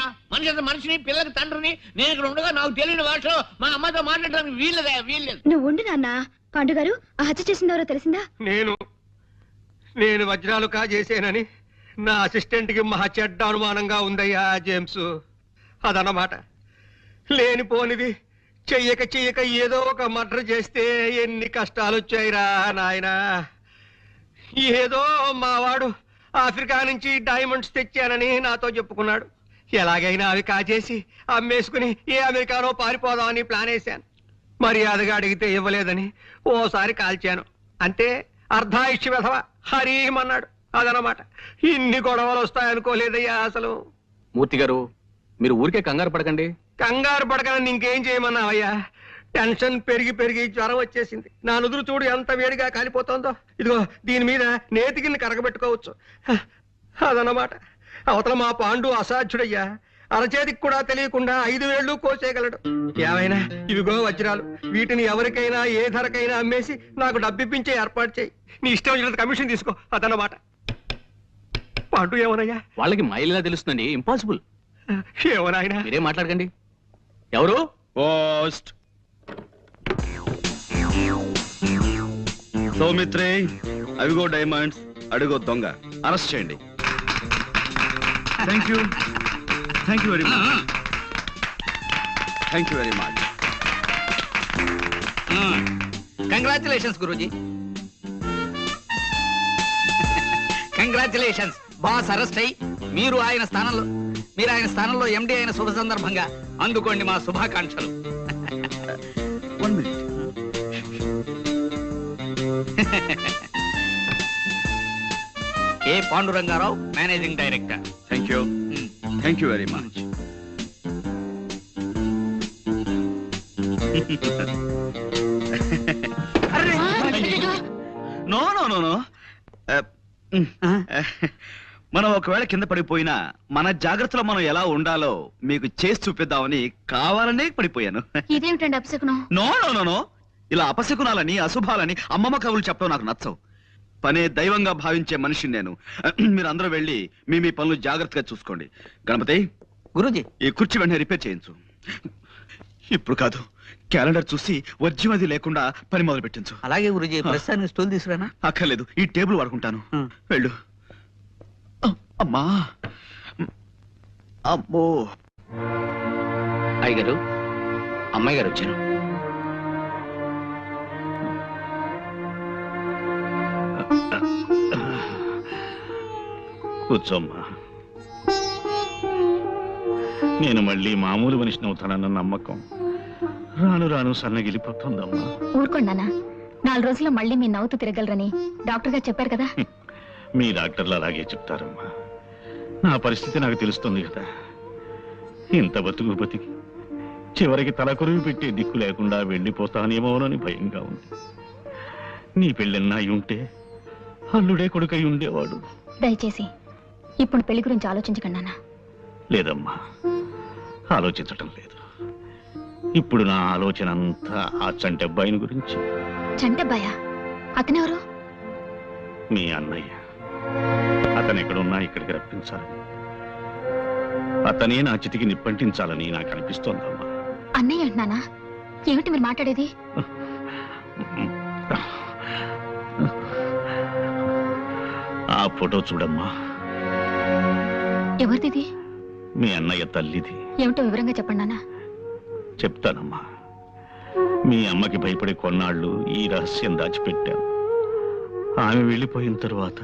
S5: మనిషిని పిల్లకి తండ్రిని నేను ఇక్కడ ఉండగా నాకు తెలియని భాషలో మా అమ్మతో మాట్లాడడానికి వీల్లేదు.
S2: నువ్వు ఉండు నాన్న. పాండుగారు, ఆ హత్య చేసింది ఎవరో తెలిసిందా?
S3: నేను వజ్రాలు కాజేసేనని నా అసిస్టెంట్ కి మహా చెడ్డ అనుమానంగా ఉందయ్యా జేమ్స్. అదన్నమాట. లేనిపోనిది చెయ్యక చెయ్యక ఏదో ఒక మర్డర్ చేస్తే ఎన్ని కష్టాలు వచ్చాయిరా నాయనా. ఏదో మావాడు ఆఫ్రికా నుంచి డైమండ్స్ తెచ్చానని నాతో చెప్పుకున్నాడు. ఎలాగైనా అవి కాజేసి అమ్మేసుకుని ఏ అమెరికానో పారిపోదామని ప్లాన్ వేశాను. మర్యాదగా అడిగితే ఇవ్వలేదని ఓసారి కాల్చాను. అంతే, అర్ధాయుష్య వెధవ హరీమన్నాడు. అదనమాట. ఇన్ని గొడవలు వస్తాయనుకోలేదయ్యా అసలు.
S9: మూర్తి గారు, మీరు ఊరికే కంగారు పడకండి.
S3: కంగారు పడకని ఇంకేం చేయమన్నావయ్యా? టెన్షన్ పెరిగి పెరిగి జ్వరం వచ్చేసింది. నా నుదురు చూడు ఎంత వేడిగా కాలిపోతుందో. ఇదిగో దీని మీద నేతికిని కరగబెట్టుకోవచ్చు. అదన్నమాట. అవతల మా పాండు అసాధ్యుడయ్యా. అరచేతికి కూడా తెలియకుండా 5 వేళ్ళు కోసేయగలడు. ఏమైనా ఇవిగో వజ్రాలు. వీటిని ఎవరికైనా ఏ ధరకైనా అమ్మేసి నాకు డబ్బిప్పించే ఏర్పాటు చేయి. నీ ఇష్టం వచ్చినంత కమిషన్ తీసుకో. అదన్నమాట. పాండు ఏమోనయ్యా?
S9: వాళ్ళకి మైలిలా తెలుస్తుందండి. ఇంపాసిబుల్.
S3: ఏమోనాయనా?
S9: మీరేం మాట్లాడకండి. ఎవరు?
S1: పోస్ట్ సౌమిత్రే, అవిగో డైమండ్స్, అడుగో దొంగ. అరెస్ట్ చేయండి. Thank you very much. Thank you very much.
S4: Congratulations Guruji. Congratulations. Boss arrest అయ్యి మీరు ఆయన స్థానంలో ఎండి అయిన శుభ సందర్భంగా అందుకోండి మా శుభాకాంక్షలు.
S1: 1 minute.
S4: K Pandurangarao, managing director.
S1: Thank you very much. No no no no. మనం ఒకవేళ కింద పడిపోయినా మన జాగ్రత్తలో మనం ఎలా ఉండాలో మీకు చేసి చూపిద్దామని కావాలనే పడిపోయాను.
S2: ఇదేమిటండి అపశకునం?
S1: No no no no. ఇలా అపశకునాలని అశుభాలని అమ్మమ్మ కవులు చెప్పడం నాకు నచ్చవు. పనే దైవంగా భావించే మనిషిని నేను. మీరు అందరూ వెళ్ళి మీ పనులు జాగ్రత్తగా చూసుకోండి. గణపతి,
S4: గురూజీ,
S1: ఈ కుర్చీ వెంటనే రిపేర్ చేయించు. ఇప్పుడు కాదు, క్యాలెండర్ చూసి వర్జ్యం అది లేకుండా పని మొదలు పెట్టించు.
S4: అలాగే గురూజీ. ప్రస్తుతానికి స్టూల్ తీసుకురానా?
S1: అక్కర్లేదు, ఈ టేబుల్ వాడుకుంటాను. వెళ్ళు. అమ్మా, అమ్మో.
S8: అయ్యగారు, అమ్మాయి గారు వచ్చారు.
S7: కూర్చోమ్మా. నేను మళ్ళీ మామూలు మనిషిని అవుతానన్న నమ్మకం రాను రాను సన్నగిలిపోతుందమ్మా.
S2: ఊరుకోండి నాన్న. 4 రోజుల్లో మళ్ళీ మీ నవ్వుతూ తిరగలరని డాక్టర్ గారు చెప్పారు కదా.
S7: మీ డాక్టర్లు అలాగే చెప్తారమ్మా. నా పరిస్థితి నాకు తెలుస్తుంది కదా. ఇంత బతికి చివరికి తలకొరివి పెట్టే దిక్కు లేకుండా వెళ్ళిపోతానేమోనని భయంగా ఉంది. నీ పెళ్ళన్నా అయి ఉంటే అల్లుడే కొడుకై ఉండేవాడు.
S2: దయచేసి ఇప్పుడు పెళ్లి గురించి ఆలోచించకండి నాన్న.
S7: లేదమ్మా, ఆలోచించటం లేదు. ఇప్పుడు నా ఆలోచన అంతా ఆ చంటబ్బాయిని గురించి.
S2: చంటబ్బాయా? అతనెవరు?
S7: మీ అన్నయ్య. అతను ఎక్కడున్నా ఇక్కడికి రప్పించాలి. అతనే నా చితికి నిప్పంటించాలని నాకు అనిపిస్తోందమ్మా.
S2: అన్నయ్య అంటున్నానా? ఏమిటి మీరు మాట్లాడేది?
S7: ఆ ఫోటో చూడమ్మా.
S2: ఎవరిది?
S7: మీ అన్నయ్య తల్లిది.
S2: ఏమిటో వివరంగా చెప్పండి నాన్న.
S7: చెప్తానమ్మా. మీ అమ్మకి భయపడే కొన్నాళ్ళు ఈ రహస్యం దాచిపెట్టాను. ఆమె వెళ్ళిపోయిన తరువాత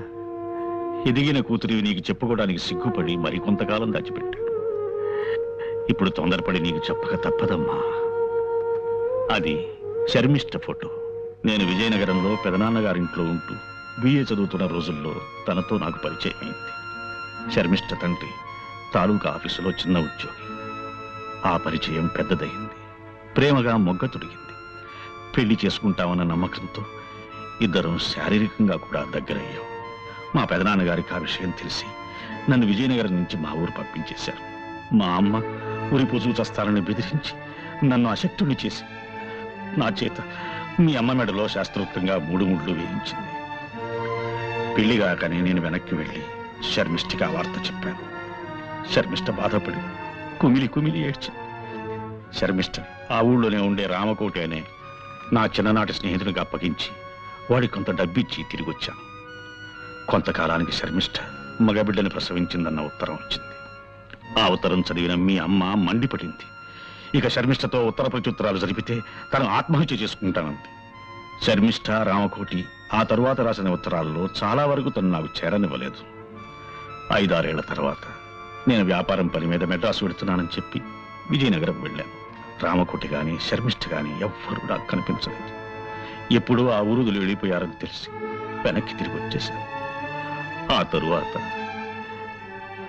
S7: ఎదిగిన కూతురివి నీకు చెప్పుకోవడానికి సిగ్గుపడి మరికొంతకాలం దాచిపెట్టాడు. ఇప్పుడు తొందరపడి నీకు చెప్పక తప్పదమ్మా. అది శర్మిష్ట ఫోటో. నేను విజయనగరంలో పెదనాన్నగారింట్లో ఉంటూ బిఏ చదువుతున్న రోజుల్లో తనతో నాకు పరిచయం అయింది. శర్మిష్ట తండ్రి తాలూకా ఆఫీసులో చిన్న ఉద్యోగి. ఆ పరిచయం పెద్దదయింది. ప్రేమగా మొగ్గ తొడిగింది. పెళ్లి చేసుకుంటామన్న నమ్మకంతో ఇద్దరం శారీరకంగా కూడా దగ్గరయ్యాం. మా పెదనాన్నగారికి ఆ విషయం తెలిసి నన్ను విజయనగరం నుంచి మా ఊరు పంపించేశారు. మా అమ్మ ఉరి పొజు చస్తానని బెదిరించి నన్ను అశక్తుని చేసి నా చేత మీ అమ్మ మెడలో శాస్త్రోక్తంగా 3 ముళ్ళు వేయించింది. పెళ్లిగాకనే నేను వెనక్కి వెళ్ళి శర్మిష్ఠకి ఆ వార్త చెప్పాను. శర్మిష్ఠ బాధపడి కుమిలి కుమిలి ఏడ్చింది. శర్మిష్ఠ ఆ ఊళ్ళోనే ఉండే రామకోటి అనే నా చిన్ననాటి స్నేహితునికి అప్పగించి వాడికి కొంత డబ్బిచ్చి తిరిగి వచ్చాను. కొంతకాలానికి శర్మిష్ఠ మగబిడ్డని ప్రసవించిందన్న ఉత్తరం వచ్చింది. ఆ ఉత్తరం చదివిన మీ అమ్మ మండిపడింది. ఇక శర్మిష్టతో ఉత్తర ప్రత్యుత్తరాలు జరిపితే తను ఆత్మహత్య చేసుకుంటానంది. శర్మిష్ఠ, రామకోటి ఆ తరువాత రాసిన ఉత్తరాల్లో చాలా వరకు తను నాకు చేరనివ్వలేదు. 5-6 ఏళ్ల తర్వాత నేను వ్యాపారం పని మీద మెడ్రాసు వెడుతున్నానని చెప్పి విజయనగరం వెళ్ళాను. రామకోటి గాని శర్మిష్ఠ గాని ఎవ్వరూ నాకు కనిపించలేదు. ఎప్పుడూ ఆ ఊరుదులు వెళ్ళిపోయారని తెలిసి వెనక్కి తిరిగి వచ్చేశాను. ఆ తరువాత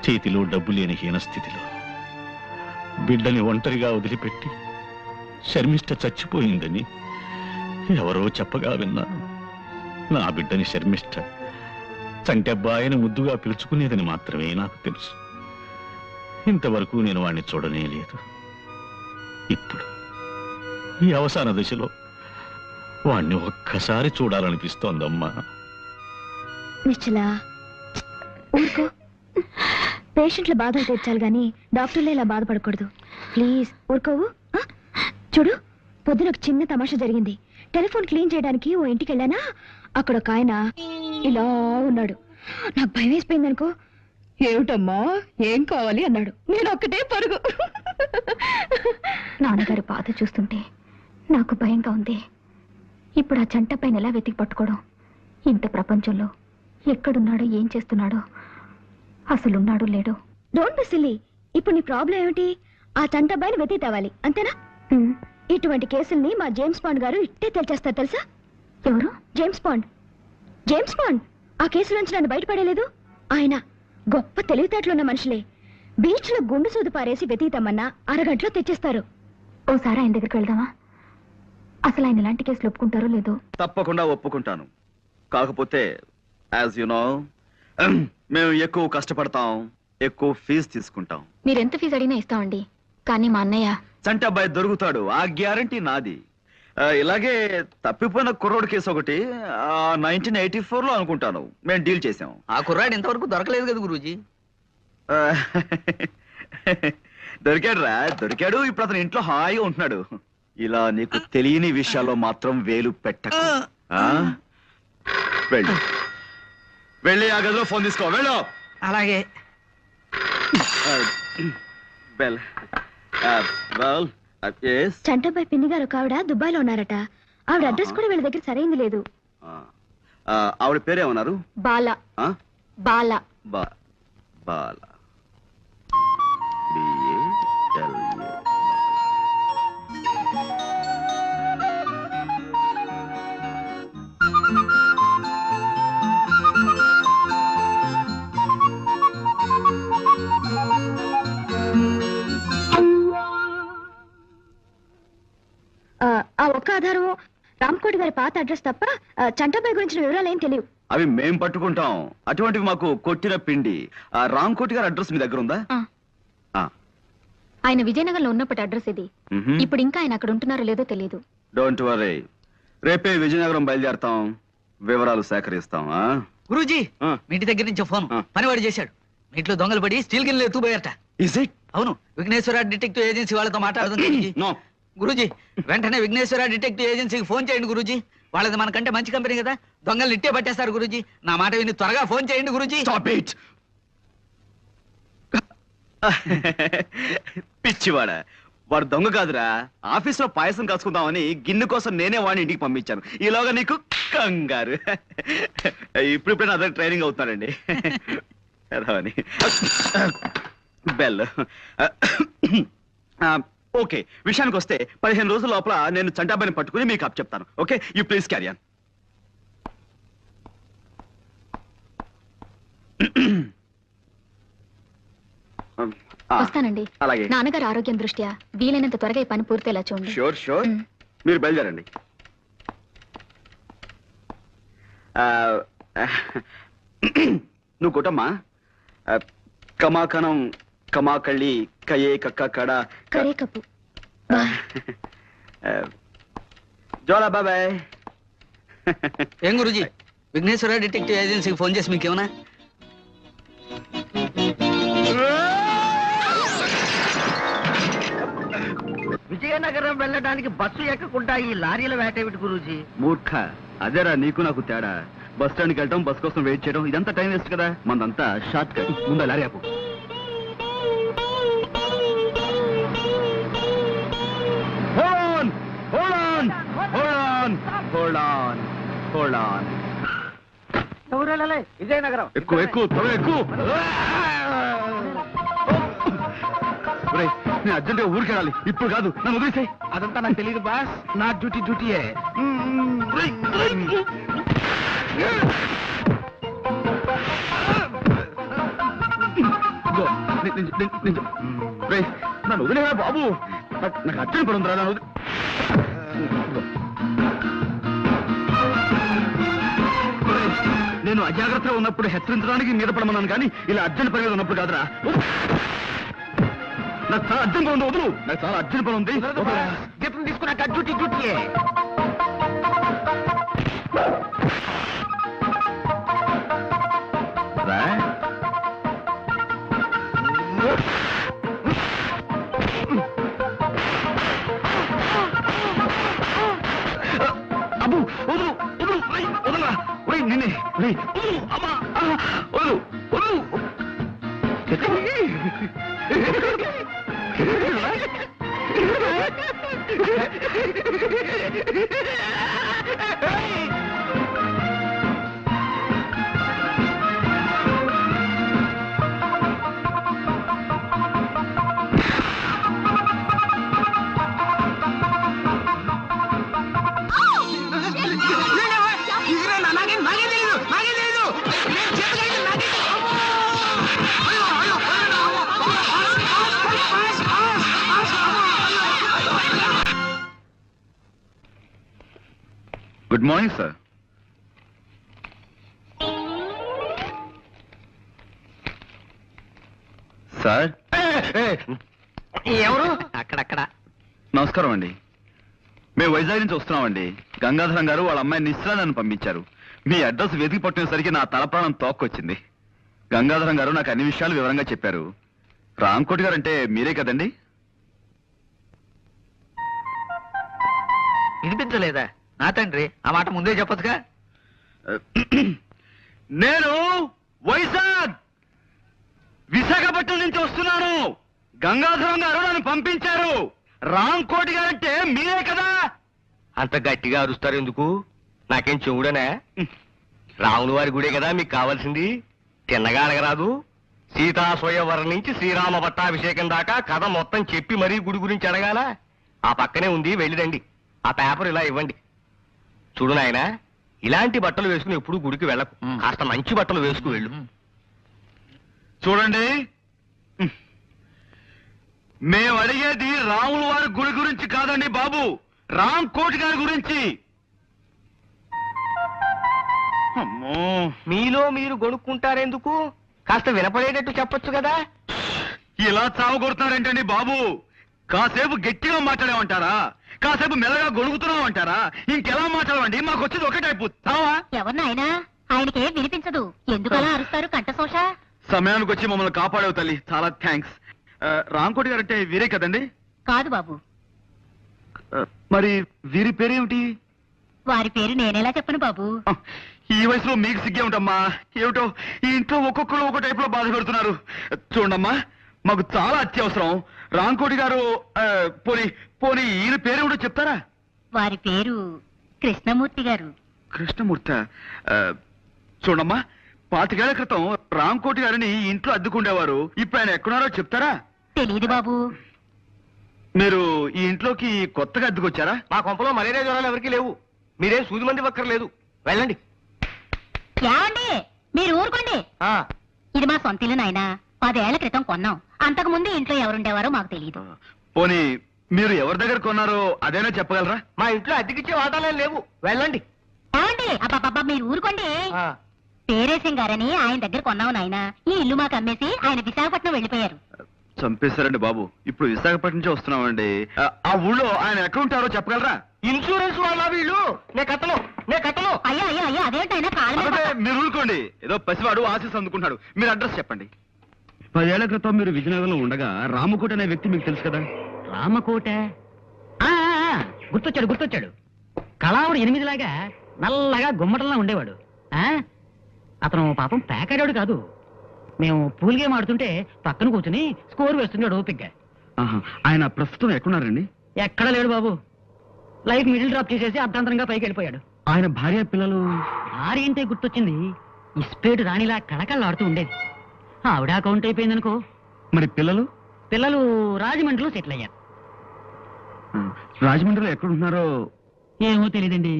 S7: చేతిలో డబ్బు లేని హీన స్థితిలో బిడ్డని ఒంటరిగా వదిలిపెట్టి శర్మిష్ఠ చచ్చిపోయిందని ఎవరో చెప్పగా విన్నాను. నా బిడ్డని శర్మిష్ఠ చంటెబ్బాయిని ముద్దుగా పిలుచుకునేదని మాత్రమే నాకు తెలుసు. ఇంతవరకు నేను వాణ్ణి చూడనే లేదు. ఇప్పుడు ఈ అవసాన దశలో వాణ్ణి ఒక్కసారి చూడాలనిపిస్తోందమ్మా.
S2: నిశ్చలా ఊరుకో. పేషెంట్ల బాధలు తెచ్చాలి గాని డాక్టర్లే ఇలా బాధపడకూడదు. ప్లీజ్ ఊరుకోవు. చూడు, పొద్దున ఒక చిన్న తమాషా జరిగింది. టెలిఫోన్ క్లీన్ చేయడానికి ఓ ఇంటికి వెళ్ళానా, అక్కడ ఒక ఆయన ఇలా ఉన్నాడు. నాకు భయం వేసిపోయింది అనుకో. ఏమిటమ్మా ఏం కావాలి అన్నాడు. నేను ఒక్కటే పరుగు. నాన్నగారు బాధ చూస్తుంటే నాకు భయంగా ఉంది. ఇప్పుడు ఆ జంట పైన ఎలా వెతికి పట్టుకోవడం? ఇంత ప్రపంచంలో ఎక్కడున్నాడో, ఏం చేస్తున్నాడో, అసలున్నాడో లేడో. Don't be silly. ఇప్పుడు నీ ప్రాబ్లం ఏమిటి? ఆ చంటబ్బాయిని వెతికి తేవాలి, అంతేనా? ఇటువంటి కేసుల్ని మా జేమ్స్ బాండ్ గారు ఇట్టే తెచ్చేస్తారు తెలుసా? ఎవరు? James bond. జేమ్స్ బాండ్ ఆ కేసు నుంచి నన్ను బయటపడేలేదు. ఆయన గొప్ప తెలివితేటలున్న మనుషులే. బీచ్ లో గుండు సూది పారేసి వెతికితామన్నా అరగంటలో తెచ్చేస్తారు. ఓసారి ఆయన దగ్గరికి వెళ్దామా? అసలు ఆయన ఇలాంటి కేసులు ఒప్పుకుంటారో లేదో.
S1: తప్పకుండా ఒప్పుకుంటాను. కాకపోతే యాజ్ యు నో మేము ఎక్కువ కష్టపడతాం, ఎక్కువ ఫీజు తీసుకుంటాం.
S2: మీరెంత ఫీజు అడిగినా ఇస్తామండి. కానీ మా అన్నయ్య
S1: చంటబ్బాయి దొరుకుతాడు, ఆ గ్యారంటీ నాది. ఇలాగే తప్పిపోయిన కుర్రోడ్ కేసు ఒకటి 1984లో అనుకుంటాను మేము డీల్ చేసాం.
S4: ఆ కుర్రాడు ఇంతవరకు దొరకలేదు కదా గురూజీ.
S1: దొరికాడు రా, దొరికాడు. ఇప్పుడు అతను ఇంట్లో హాయిగా ఉంటున్నాడు. ఇలా నీకు తెలియని విషయాల్లో మాత్రం వేలు పెట్టకు. వెళ్ళు, వెళ్ళి ఆ గదిలో ఫోన్ తీసుకో. వెళ్ళు.
S4: అలాగే.
S1: బెల్. Well, yes.
S2: చంటబ్బాయి పిన్ని గారు ఒక ఆవిడ దుబాయ్లో ఉన్నారట. ఆవిడ అడ్రస్ కూడా వీళ్ళ దగ్గర సరైంది లేదు.
S1: ఆవిడ పేరేమన్నారు?
S2: బాల. బాల.
S1: బాల.
S2: ఆ ఒక్క ఆధారం రామ్కోటి గారి పాత అడ్రస్ తప్ప చంటబ్బాయి గురించిన వివరాలు ఏం తెలియవు.
S1: అవి మేం పట్టుకుంటాం. అటువంటివి మాకు కొట్టిన పిండి. ఆ రామ్కోటి గారి అడ్రస్ మీ దగ్గర ఉందా?
S2: ఆయన విజయనగరంలో ఉన్నప్పటి అడ్రస్ ఇది. ఇప్పుడు ఇంకా ఆయన అక్కడ ఉంటున్నారో లేదో తెలియదు.
S1: డోంట్ వరీ, రేపే విజయనగరం బయలుదేరతాం, వివరాలు సేకరిస్తాం.
S4: గురూజీ, మీ ఇంటి దగ్గర నుంచి ఫోన్ పనివాడు చేశాడు. మీ ఇంట్లో దొంగలు పడి స్టీల్ గిన్నెలు ఎత్తుపోయారట.
S1: Is it?
S4: అవును, విఘ్నేశ్వర డిటెక్టివ్ ఏజెన్సీ వాళ్ళతో మాట్లాడుతుంది.
S1: నో
S4: గురూజీ, వెంటనే విఘ్నేశ్వర డిటెక్టివ్ ఏజెన్సీకి ఫోన్ చేయండి గురూజీ. వాళ్ళది మనకంటే మంచి కంపెనీ కదా, దొంగలు ఇట్టే పట్టేస్తారు గురూజీ. నా మాట విని త్వరగా ఫోన్ చేయండి గురూజీ.
S1: Stop it. పిచ్చివాడ, వాడు దొంగ కాదురా. ఆఫీసులో పాయసం కాసుకుందామని గిన్నె కోసం నేనే వాడిని ఇంటికి పంపించాను. ఈలోగా నీకు కంగారు. ఇప్పుడు నా దగ్గర ట్రైనింగ్ అవుతున్నాడండి. బెల్. ఓకే, విషయానికి వస్తే 15 రోజుల లోపల నేను చంటాబాయిని పట్టుకుని మీకు అప్ చెప్తాను. Okay, you please carry on.
S2: వస్తానండి.
S1: అలాగే.
S2: నాన్నగారు ఆరోగ్యం దృష్ట్యా వీలైనంత త్వరగా ఈ పని పూర్తేలా చూడండి.
S1: Sure sure. మీరు బయలుదేరండి. నువ్వు కొట్టమ్మా. కమాకణం కమాకళ్ళి కయే కక్క కడ
S2: కరే కప్పు.
S1: జోలా బాబాయ్.
S4: ఏం గురూజీ, విఘ్నేశ్వర డిటెక్టివ్ ఏజెన్సీకి ఫోన్ చేసి మీకేమన్నా?
S5: విజయనగరం వెళ్ళడానికి బస్సు ఎక్కకుండా ఈ లారీల వేటేమిటి గురూజీ?
S1: మూర్ఖ, అదేరా నీకు నాకు తేడా. బస్ స్టాండ్కి వెళ్ళటం, బస్ కోసం వెయిట్ చేయడం, ఇదంతా టైం వేస్ట్ కదా. మనదంతా షార్ట్ కట్. ముందు లారీ ఆపు. Hold on.
S5: విజయనగరం.
S1: ఎక్కువ ఎక్కువ త్వరగా ఎక్కువ. ఒరేయ్, నేను అర్జెంటుగా ఊరికి వెళ్ళాలి. ఇప్పుడు కాదు, నన్ను వదిలేసాయి.
S5: అదంతా నాకు తెలియదు బాస్, నా డ్యూటీయే.
S1: నన్ను వదిలేరా బాబు, నాకు అర్జెంట్ పడి ఉందిరా. నన్ను నేను అజాగ్రత్తగా ఉన్నప్పుడు హెచ్చరించడానికి మీద పడమన్నాను, కానీ ఇలా అర్జెంట్ పని మీద ఉన్నప్పుడు కాదురా. నాకు చాలా అర్జెంట్ పని ఉంది, వదులు. నాకు చాలా అర్జెంట్ పని ఉంది.
S5: జీతం తీసుకున్నాక డ్యూటీయే.
S1: రా. అబ్బు, వదులు వదులు, వదలరా. నిన్నే వదులు, అమ్మా, వదులు వదులు. Good morning sir. సార్,
S4: ఎవరు? అక్కడక్కడ.
S1: నమస్కారం అండి. మేము వైజాగ్ నుంచి వస్తున్నామండి. గంగాధరం గారు వాళ్ళ అమ్మాయి నిశ్చల నన్ను పంపించారు. మీ అడ్రస్ వెతికి పట్టినసరికి నా తలప్రాణం తోక్కొచ్చింది. గంగాధరం గారు నాకు అన్ని విషయాలు వివరంగా చెప్పారు. రాంకోటి గారు అంటే మీరే కదండి?
S4: వినిపించలేదా? నా తండ్రి, ఆ మాట ముందే చెప్పొచ్చుగా.
S1: నేను విశాఖపట్నం నుంచి వస్తున్నాను. గంగాధరం గారు నన్ను పంపించారు. రాంకోటి గారు అంటే మీరే కదా?
S3: అంత గట్టిగా అరుస్తారు ఎందుకు? నాకేం చెవుడనే? రాముల వారి గుడే కదా మీకు కావాల్సింది. తిన్నగా అడగరాదు. సీతా స్వయంవరం నుంచి శ్రీరామ పట్టాభిషేకం దాకా కథ మొత్తం చెప్పి మరీ గుడి గురించి అడగాల. ఆ పక్కనే ఉంది, వెళ్ళిరండి. ఆ పేపర్ ఇలా ఇవ్వండి. చూడు నాయన, ఇలాంటి బట్టలు వేసుకుని ఎప్పుడు గుడికి వెళ్ళకు. కాస్త మంచి బట్టలు వేసుకు వెళ్ళు.
S1: చూడండి, మేము అడిగేది రాముల వారి గుడి గురించి కాదండి బాబు, రాంకోటి గారి గురించి. అమ్మో,
S3: మీలో మీరు గొనుక్కుంటారెందుకు? కాస్త వినపడేటట్టు చెప్పొచ్చు కదా.
S1: ఇలా చావగొడుతున్నారేంటండి బాబు? కాసేపు గట్టిగా మాట్లాడేమంటారా? కాసేపు మెల్లగా గొడుగుతున్నామంటారా? ఇంకెలా మాట్లాడమండి? మాకు వచ్చేది ఒకటే అయిపోతావా?
S2: ఎవరినైనా ఆయనకేం వినిపించదు, ఎందుకలా అరుస్తారు కంఠశోష?
S1: సమయానికి వచ్చి మమ్మల్ని కాపాడేవు తల్లి, చాలా థ్యాంక్స్. రాంకోటి గారు అంటే వీరే కదండి?
S2: కాదు బాబు,
S1: మరి వీరి పేరేమిటి?
S2: వారి పేరు నేనేలా చెప్పను బాబు.
S1: ఈ వయసులో మీకు సిగ్గే ఉంటామ్మా. ఏమిటో ఈ ఇంట్లో ఒక్కొక్కరు ఒక్కో టైప్ లో బాధ పెడుతున్నారు. చూడమ్మా, మాకు చాలా అత్యవసరం. రాంకోటి గారు పోనీ పోనీ ఈయన పేరేమిటో చెప్తారా?
S2: వారి పేరు కృష్ణమూర్తి గారు.
S1: కృష్ణమూర్తి. చూడమ్మా, 25 ఏళ్ల క్రితం రాంకోటి గారిని ఈ ఇంట్లో అద్దుకుండేవారు. ఇప్పుడు ఆయన ఎక్కడున్నారో చెప్తారా?
S2: తెలీదు బాబు.
S1: మీరు ఈ ఇంట్లోకి కొత్తగా అద్దెకొచ్చారా?
S3: మా కొంపలో మలేరియా జ్వరాలు ఎవరికీ లేవు. మీరేం సూది మంది ఒక్కర్లేదు. వెళ్ళండి.
S2: ఏమండి, మీరు ఊరుకోండి. ఇది మా సొంత ఇల్లు నాయనా. 10 ఏళ్ల క్రితం కొన్నాం. అంతకు ముందు ఇంట్లో ఎవరుండేవారో మాకు తెలియదు.
S1: పోనీ మీరు ఎవరి దగ్గర కొన్నారో అదేనా చెప్పగలరా?
S3: మా ఇంట్లో అద్దెకిచ్చే వాటాలే లేవు. వెళ్ళండి.
S2: ఏమండి, అబ్బాబ్బా మీరు ఊరుకోండి. పేరేశం గారని ఆయన దగ్గర కొన్నాం నాయనా. ఈ ఇల్లు మాకు అమ్మేసి ఆయన విశాఖపట్నం వెళ్ళిపోయారు.
S1: చంపేశారండి బాబు. ఇప్పుడు విశాఖపట్నం నుంచి వస్తున్నామండి. ఆ ఊళ్ళో ఆయన ఎక్కడ ఉంటారో చెప్పగలరా?
S3: ఇన్సూరెన్స్ వాళ్ళ వీళ్ళు. నే కట్టను.
S2: అయ్యా అయ్యా అయ్యా, అదేంటైనా కాలం
S1: అబ్బే, మీరు ఊరుకోండి. ఏదో పసివాడు ఆశీస్ అందుకుంటున్నాడు. మీరు అడ్రస్ చెప్పండి. 10 ఏళ్ల క్రితం మీరు విజయనగరంలో ఉండగా రామకోట అనే వ్యక్తి మీకు తెలుసు కదా?
S10: రామకోట గుర్తొచ్చాడు. కళావుడు 8 లాగా నల్లగా గుమ్మటంలా ఉండేవాడు. అతను పాపం పేకాడాడు కాదు. మేము పూల్ గేమ్ ఆడుతుంటే పక్కన కూర్చుని స్కోర్ వేస్తున్నాడు ఓపిగ్గా.
S1: ఆయన ప్రస్తుతం ఎక్కడున్నారండి?
S10: ఎక్కడా లేడు బాబు. లైఫ్ మిడిల్ డ్రాప్ చేసేసి అర్ధాంతరంగా పైకి వెళ్ళిపోయాడు. ఆయన భార్య పిల్లలు భార్య అంటే గుర్తొచ్చింది. ఇస్పేటు రాణిలా కళకళలాడుతూ ఉండేది. ఆవిడ అకౌంట్ అయిపోయిందనుకో.
S1: మరి పిల్లలు?
S10: పిల్లలు రాజమండ్రిలో సెటిల్ అయ్యారు.
S1: రాజమండ్రిలో ఎక్కడున్నారో
S10: ఏమో తెలియదండి.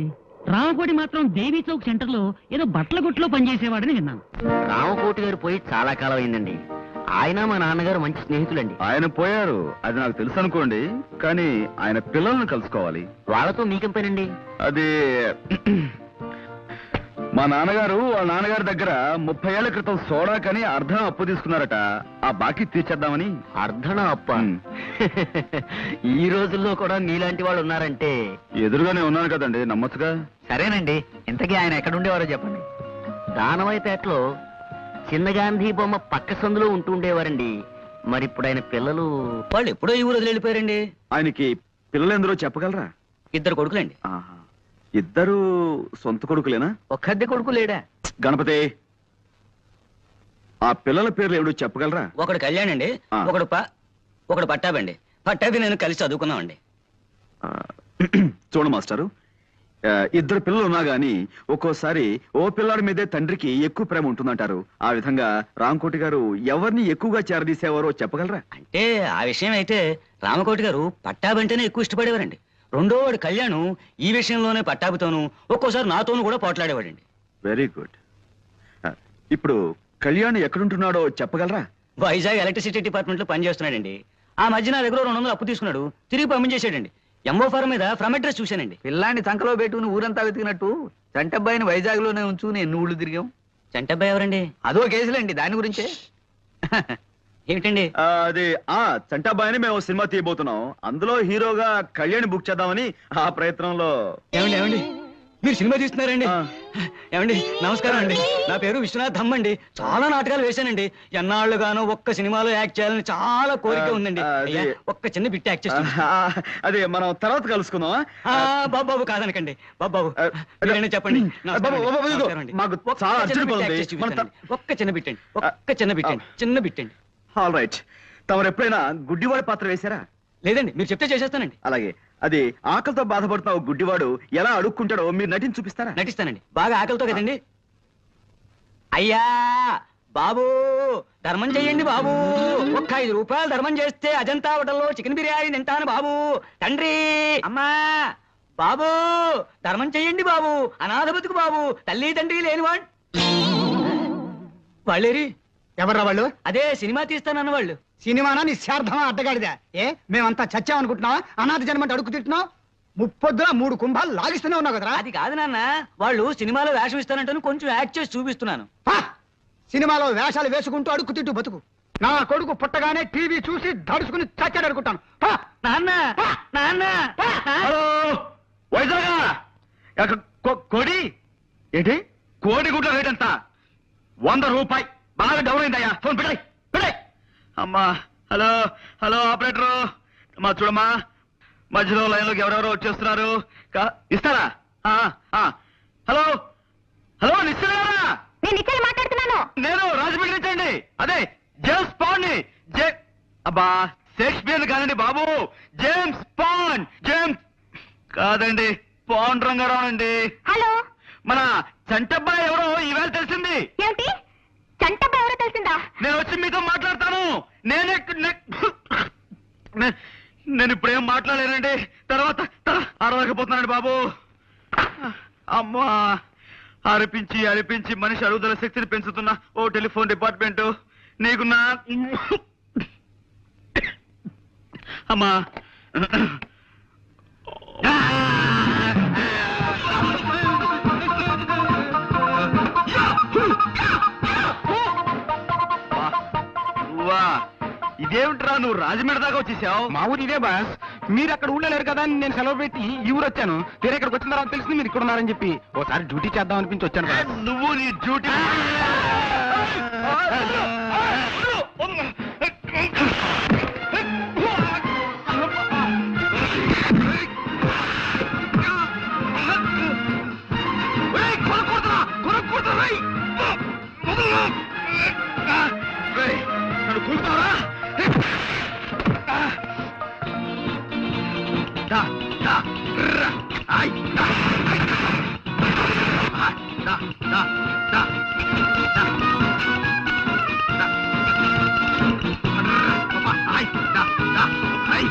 S10: రామకోటి మాత్రం దేవీ చౌక్ సెంటర్ లో ఏదో బట్టల కొట్టులో పనిచేసేవాడని విన్నాను. రామకోటి గారు పోయి చాలా కాలం అయిందండి. ఆయన మా నాన్నగారు మంచి స్నేహితులండి.
S1: ఆయన పోయారు, అది నాకు తెలుసు అనుకోండి. కానీ ఆయన పిల్లల్ని కలుసుకోవాలి.
S10: వాళ్ళతో మీకేం పనండి?
S1: అది మా నాన్నగారు వాళ్ళ నాన్నగారి దగ్గర 30 ఏళ్ల క్రితం సోడా కని అర్ధం అప్పు తీసుకున్నారట. ఆ బాకీ తీర్చేద్దామని.
S10: అర్ధన అప్ప.
S1: ఈ రోజుల్లో కూడా మీలాంటి వాళ్ళు ఉన్నారంటే ఎదురుగానే ఉన్నాను కదండి, నమ్మచ్చుగా.
S10: సరేనండి, ఇంతకీ ఆయన ఎక్కడ ఉండేవారో చెప్పండి. దానవాయిపేటలో చిన్న గాంధీ బొమ్మ పక్క సందులో ఉంటూ ఉండేవారండి. మరి ఇప్పుడు ఆయన పిల్లలు వాళ్ళు ఎప్పుడో ఈ ఊరు వెళ్ళిపోయారండి.
S1: ఆయనకి పిల్లలు ఎందరో చెప్పగలరా?
S10: 2 కొడుకులండి.
S1: ఆహా. ఇద్దరు సొంత కొడుకులేనా?
S10: ఒక్కద్దె కొడుకు లేడా?
S1: గణపతి, ఆ పిల్లల పేర్లు ఎవడో చెప్పగలరా?
S10: ఒకడు కళ్యాణ్ అండి,
S1: ఆ.
S10: ఒకడు పట్టాబండి. పట్టాభి నేను కలిసి చదువుకున్నామండి.
S1: ఆ, చూడు మాస్టారు, ఇద్దరు పిల్లలు ఉన్నా గాని ఒక్కోసారి ఓ పిల్లాడి మీదే తండ్రికి ఎక్కువ ప్రేమ ఉంటుందంటారు. ఆ విధంగా రామకోటి గారు ఎవరిని ఎక్కువగా చేరదీసేవారో చెప్పగలరా?
S10: అంటే ఆ విషయం అయితే రామకోటి గారు పట్టాబంటేనే ఎక్కువ ఇష్టపడేవారండి. రెండో వాడు కళ్యాణ్ ఈ విషయంలోనే పట్టాభితోనూ ఒక్కోసారి నాతోనూ కూడా పోట్లాడేవాడండి.
S1: Very good. ఇప్పుడు కళ్యాణ్ ఎక్కడుంటున్నాడో చెప్పగలరా?
S10: వైజాగ్ ఎలక్ట్రిసిటీ డిపార్ట్మెంట్ లో పనిచేస్తున్నాడండి. ఆ మధ్య నా దగ్గర 200 అప్పు తీసుకున్నాడు, తిరిగి పంపించేశాడండి. ఎంఓ ఫారం మీద ఫ్రమ్ అడ్రస్ చూశానండి.
S4: పిల్లాన్ని సంకలో పెట్టుకుని ఊరంతా వెతికినట్టు చంటబ్బాయిని వైజాగ్ లోనే ఉంచుకుని ఎన్ని ఊళ్ళు తిరిగాం.
S10: చంటబ్బాయి ఎవరండి?
S4: అదో కేసులండి, దాని గురించే.
S10: ఏమిటండి?
S1: అది చంటాబాయిని మేము సినిమా తీయబోతున్నాం. అందులో హీరోగా కళ్యాణ్ బుక్ చేద్దామని ఆ ప్రయత్నంలో.
S10: ఏమండి మీరు సినిమా తీస్తున్నారండి?
S1: ఆ.
S10: ఏమండి నమస్కారం అండి, నా పేరు విశ్వనాథ్ ధమ్ అండి. చాలా నాటకాలు వేశానండి. ఎన్నాళ్ళుగానో ఒక్క సినిమాలో యాక్ట్ చేయాలని చాలా కోరిక ఉందండి.
S1: అది-
S10: అయ్యా, ఒక్క చిన్న బిట్ యాక్ట్ చేస్తాను.
S1: అదే మనం తర్వాత కలుసుకుందాం.
S10: బాబు కాదనకండి. బాబు మీరైనా చెప్పండి.
S1: బాబు, ఇదిగో, మాకు చాలా అర్జెంట్ పని ఉంది.
S10: ఒక్క చిన్న బిట్ అండి, ఒక్క చిన్న బిట్ అండి, చిన్న బిట్ అండి.
S1: All right. తమరు ఎప్పుడైనా గుడ్డివాడి పాత్ర వేశారా?
S10: లేదండి, మీరు చెప్తే చేసేస్తానండి.
S1: అలాగే, అది ఆకలితో బాధపడుతున్న ఓ గుడ్డివాడు ఎలా అడుక్కుంటాడో మీరు నటించి చూపిస్తారా?
S10: నటిస్తానండి, బాగా ఆకలితో కదండి. అయ్యా బాబు, ధర్మం చెయ్యండి బాబు. ఒక్క 5 రూపాయలు ధర్మం చేస్తే అజంతా హోటల్లో చికెన్ బిర్యానీ తింటాను బాబు. తండ్రి, అమ్మా, బాబు ధర్మం చెయ్యండి బాబు. అనాథ బతుకు బాబు, తల్లి తండ్రి లేనివాడు. వాళ్ళేరి?
S11: ఎవర్రా వాళ్ళు?
S10: అదే సినిమా తీస్తానన్న వాళ్ళు.
S11: సినిమానా నిశ్చార్థమా అడ్డగాడిదా? మేమంతా చచ్చామనుకుంటున్నావా? అనాథ జన్మంటే అడుగు తింటున్నావు. 3 కుంభాలు లాగిస్తూనే ఉన్నావు కదరా.
S10: అది కాదు నాన్న, వాళ్ళు సినిమాలో వేషం ఇస్తానంటే కొంచెం యాక్ట్ చేసి చూపిస్తున్నాను.
S11: పా! సినిమాలో వేషాలు వేసుకుంటూ అడుగు తింటూ బతుకు. నా కొడుకు పుట్టగానే టీవీ చూసి దడుచుకుని చచ్చాడు అనుకుంటాను. పా!
S10: నాన్న నాన్న
S1: హలో వైజాగ్, కోడి ఏంటి? కోడి గుడ్ల రేట్ ఎంత? 100 రూపాయి. బాగా డౌన్ అయిందయ్యా. ఫోన్ పెట్టాయి పెట్టాయి. అమ్మా, హలో హలో ఆపరేటరు, మా చూడమ్మా, మధ్యలో లైన్లోకి ఎవరెవరో వచ్చేస్తున్నారు. ఇస్తారా? హలో హలో, నిశ్చయరా?
S2: నేను ఇక్కడ మాట్లాడుతున్నాను.
S1: నేను రాజమండ్రి నుంచి అండి. అదే జేమ్స్ పాండ్ ని. అబ్బా, షేక్స్పియర్ కాదండి బాబు, జేమ్స్ పాండ్. జేమ్స్ కాదండి, పాండ్ రంగారావు అండి.
S2: హలో,
S1: మన చంటబ్బాయి ఎవరో ఈవేళ తెలిసింది.
S2: ఏమిటి? చంటబ్బా ఎవరో తెలిసిందా?
S1: నేను వచ్చి మీతో మాట్లాడతాను. నేను ఇప్పుడేం మాట్లాడలేనండి. తర్వాత అరవకపోతున్నానండి బాబు. అమ్మా, అరిపించి అరిపించి మనిషి అరుగుదల శక్తిని పెంచుతున్న ఓ టెలిఫోన్ డిపార్ట్మెంట్ నీకు నా అమ్మా. ఇదేమిట్రా, నువ్వు రాజమండ్రి దాకా వచ్చేసావు?
S11: మా ఊరు ఇదే బాస్. మీరు అక్కడ ఊళ్ళలేరు కదా అని నేను సెలవు పెట్టి ఈ ఊరు వచ్చాను. తీరా ఇక్కడికి వచ్చిన తర్వాత తెలిసింది మీరు ఇక్కడ ఉన్నారని చెప్పి ఓసారి డ్యూటీ చేద్దాం అనిపించి వచ్చాను బాస్.
S1: నువ్వు నీ డ్యూటీ. నన్ను కూలుతావా? దా, దా, దా. దా. పాపా, ఆయ్, దా, దా, ఆయ్.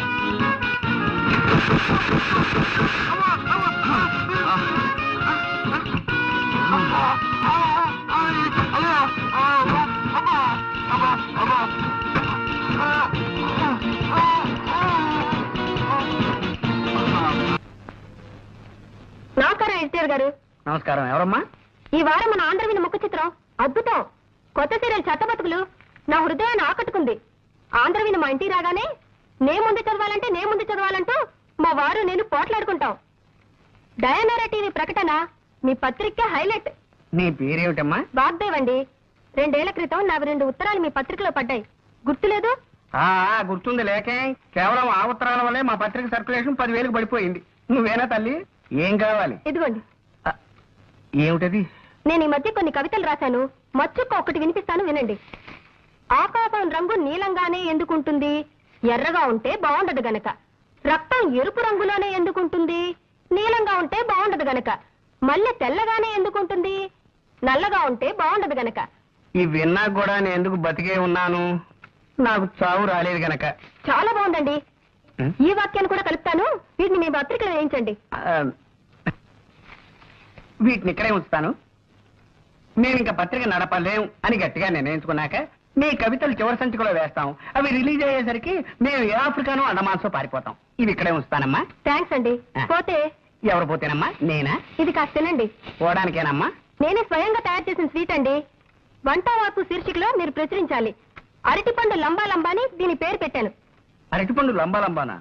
S2: నమస్కారం ఎన్టీఆర్ గారు.
S10: నమస్కారం. ఎవరమ్మా?
S2: ఈ వారం మన ఆంధ్రవిని ముఖ చిత్రం అద్భుతం. కొత్త సీరియల్ చెత్తబతుకులు నా హృదయాన్ని ఆకట్టుకుంది. ఆంధ్రవిని మా ఇంటికి రాగానే నే ముందు చదవాలంటూ మా వారు నేను పోట్లాడుకుంటాం. డయానారా టీవీ ప్రకటన మీ పత్రిక హైలైట్.
S10: నీ పేరేమిటమ్మా?
S2: వాగ్దేవ్ అండి. 2 ఏళ్ల క్రితం నాకు 2 ఉత్తరాలు మీ పత్రికలో పడ్డాయి. గుర్తులేదు?
S10: గుర్తుంది లేకే. కేవలం ఆ ఉత్తరాల వల్లే మా పత్రిక సర్క్యులేషన్ 10,000కి పడిపోయింది. నువ్వేనా తల్లి? ఏం కావాలి?
S2: ఇదిగోండి.
S10: ఏమిటది?
S2: నేను ఈ మధ్య కొన్ని కవితలు రాశాను. మచ్చుక్క ఒకటి వినిపిస్తాను, వినండి. ఆకాశం రంగు నీలంగానే ఎందుకుంటుంది? ఎర్రగా ఉంటే బాగుండదు గనక. రక్తం ఎరుపు రంగులోనే ఎందుకుంటుంది? నీలంగా ఉంటే బాగుండదు గనక. మల్లె తెల్లగానే ఎందుకుంటుంది? నల్లగా ఉంటే బాగుండదు గనక.
S10: ఈ విన్నా కూడా నేను ఎందుకు బతికే ఉన్నాను? నాకు చావు రాలేదు గనక.
S2: చాలా బాగుందండి. ఈ వాక్యాన్ని కూడా కలుపుతాను. వీటిని మీ పత్రికలో వేయించండి.
S10: వీటిని ఇక్కడే ఉంచుతాను. మేము ఇంకా పత్రిక నడపలేం అని గట్టిగా నిర్ణయించుకున్నాక మీ కవితలు చివరి సంచికలో వేస్తాం. అవి రిలీజ్ అయ్యేసరికి మేము ఏ ఆఫ్రికానో అండమాన్సో పారిపోతాం. ఇవి ఇక్కడే ఉంచుతానమ్మా.
S2: థ్యాంక్స్ అండి. పోతే
S10: ఎవరు పోతేనమ్మా? నేనా?
S2: ఇది కాస్త తినండి.
S10: పోవడానికేనమ్మా?
S2: నేనే స్వయంగా తయారు చేసిన స్వీట్ అండి. వంట వార్పు శీర్షికలో మీరు ప్రచురించాలి. అరటిపండు లంబా లంబా అని దీని పేరు పెట్టాను.
S10: అరటిపండు లంబానా?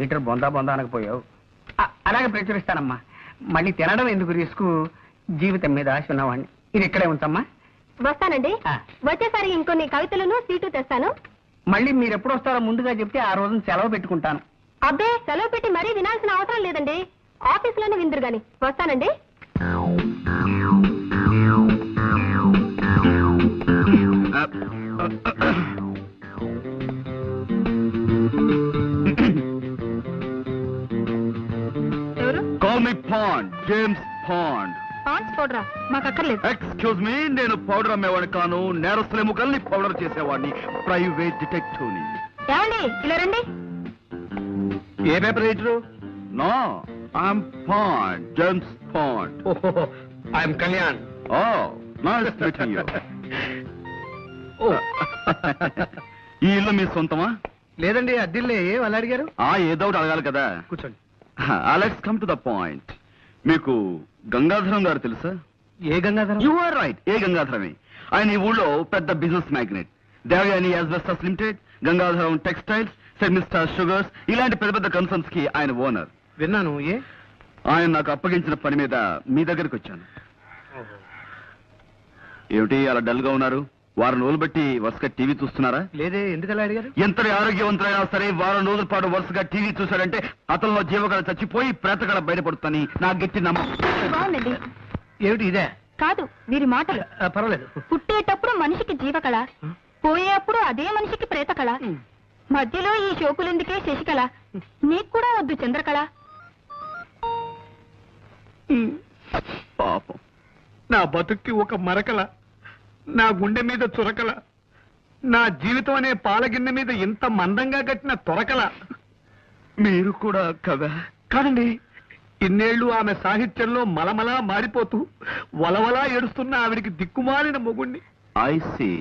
S10: ఈటర్ బొందా అనకపోయావు. అలాగే ప్రచురిస్తానమ్మా. మళ్ళీ తినడం ఎందుకు రిస్క్? జీవితం మీద ఆశ ఉన్నవాడిని. ఇది ఇక్కడే ఉంచమ్మా.
S2: వస్తానండి. వచ్చేసరికి ఇంకొన్ని కవితలను సీటు తెస్తాను.
S10: మళ్ళీ మీరు ఎప్పుడు వస్తారో ముందుగా చెప్తే ఆ రోజున సెలవు పెట్టుకుంటాను.
S2: అబ్బే, సెలవు పెట్టి మరీ వినాల్సిన అవసరం లేదండి. ఆఫీసులోనే విందురు గాని. వస్తానండి. ఎవరు?
S1: Call me Pond, James Pond.
S2: Pond's పౌడరా? మాకు అక్కర్లేదు.
S1: ఎక్స్క్యూజ్ మీ, నేను పౌడర్ అమ్మేవాడిని కాను. నేరస్తుల ఎముకల్ని పౌడర్ చేసేవాడిని. ప్రైవేట్ డిటెక్టివ్ని.
S2: ఏమండి, ఇలా రండి.
S1: ఏ paper writer? No, I'm Pond, James Pond.
S3: I'm Kalyan.
S1: Oh, nice meeting you. ఈ ఇల్లు మీ సొంతమా?
S6: లేదండి, అద్దిల్లే. అలా అడిగారు?
S1: ఏదో ఒకటి అడగాలి కదా.
S6: కూర్చోండి.
S1: Let's come to the point. మీకు గంగాధరం గారు తెలుసా?
S6: ఏ గంగాధరం?
S1: యు ఆర్ రైట్, ఏ గంగాధరమే. ఆయన ఈ ఊళ్ళో పెద్ద business magnate. Devayani asbestos limited, Gangadharam textiles, semester sugars, ఇలాంటి పెద్ద పెద్ద కన్సర్న్స్ కి ఆయన ఓనర్.
S6: విన్నాను.
S1: ఆయన నాకు అప్పగించిన పని మీద మీ దగ్గరికి వచ్చాను. ఏమిటి అలా డల్ గా ఉన్నారు? వారం రోజులు బట్టి వరుసగా టీవీ చూస్తున్నారా?
S6: లేదే. ఎందుకలా అడిగారు?
S1: ఎంతటి ఆరోగ్యవంతులైనా సరే వారం రోజుల పాటు వరుసగా టీవీ చూశాడంటే అతనిలో జీవకళ చచ్చిపోయి ప్రేతకళ బయటపడుతుందని నా గట్టి నమ్మకం.
S2: బాగుందండి.
S6: ఏమిటి ఇదే?
S2: కాదు, వీరి మాటలు.
S6: పర్వాలేదు.
S2: పుట్టేటప్పుడు మనిషికి జీవకళ, పోయేప్పుడు అదే మనిషికి ప్రేతకళ. మధ్యలో ఈ షోకులెందుకే శశికళ? నీకు కూడా వద్దు చంద్రకళ.
S1: పాపం,
S3: నా బతుక్కి ఒక మరకల, నా గుండె మీద చురకల, నా జీవితం అనే పాలగిన్నె మీద ఇంత మందంగా కట్టిన తొరకల.
S1: మీరు కూడా కదా?
S3: కాదండి, ఇన్నేళ్లు ఆమె సాహిత్యంలో మలమలా మారిపోతూ వలవలా ఏడుస్తున్న ఆవిడికి దిక్కుమాలిన మొగుణ్ణి.
S1: ఐసి,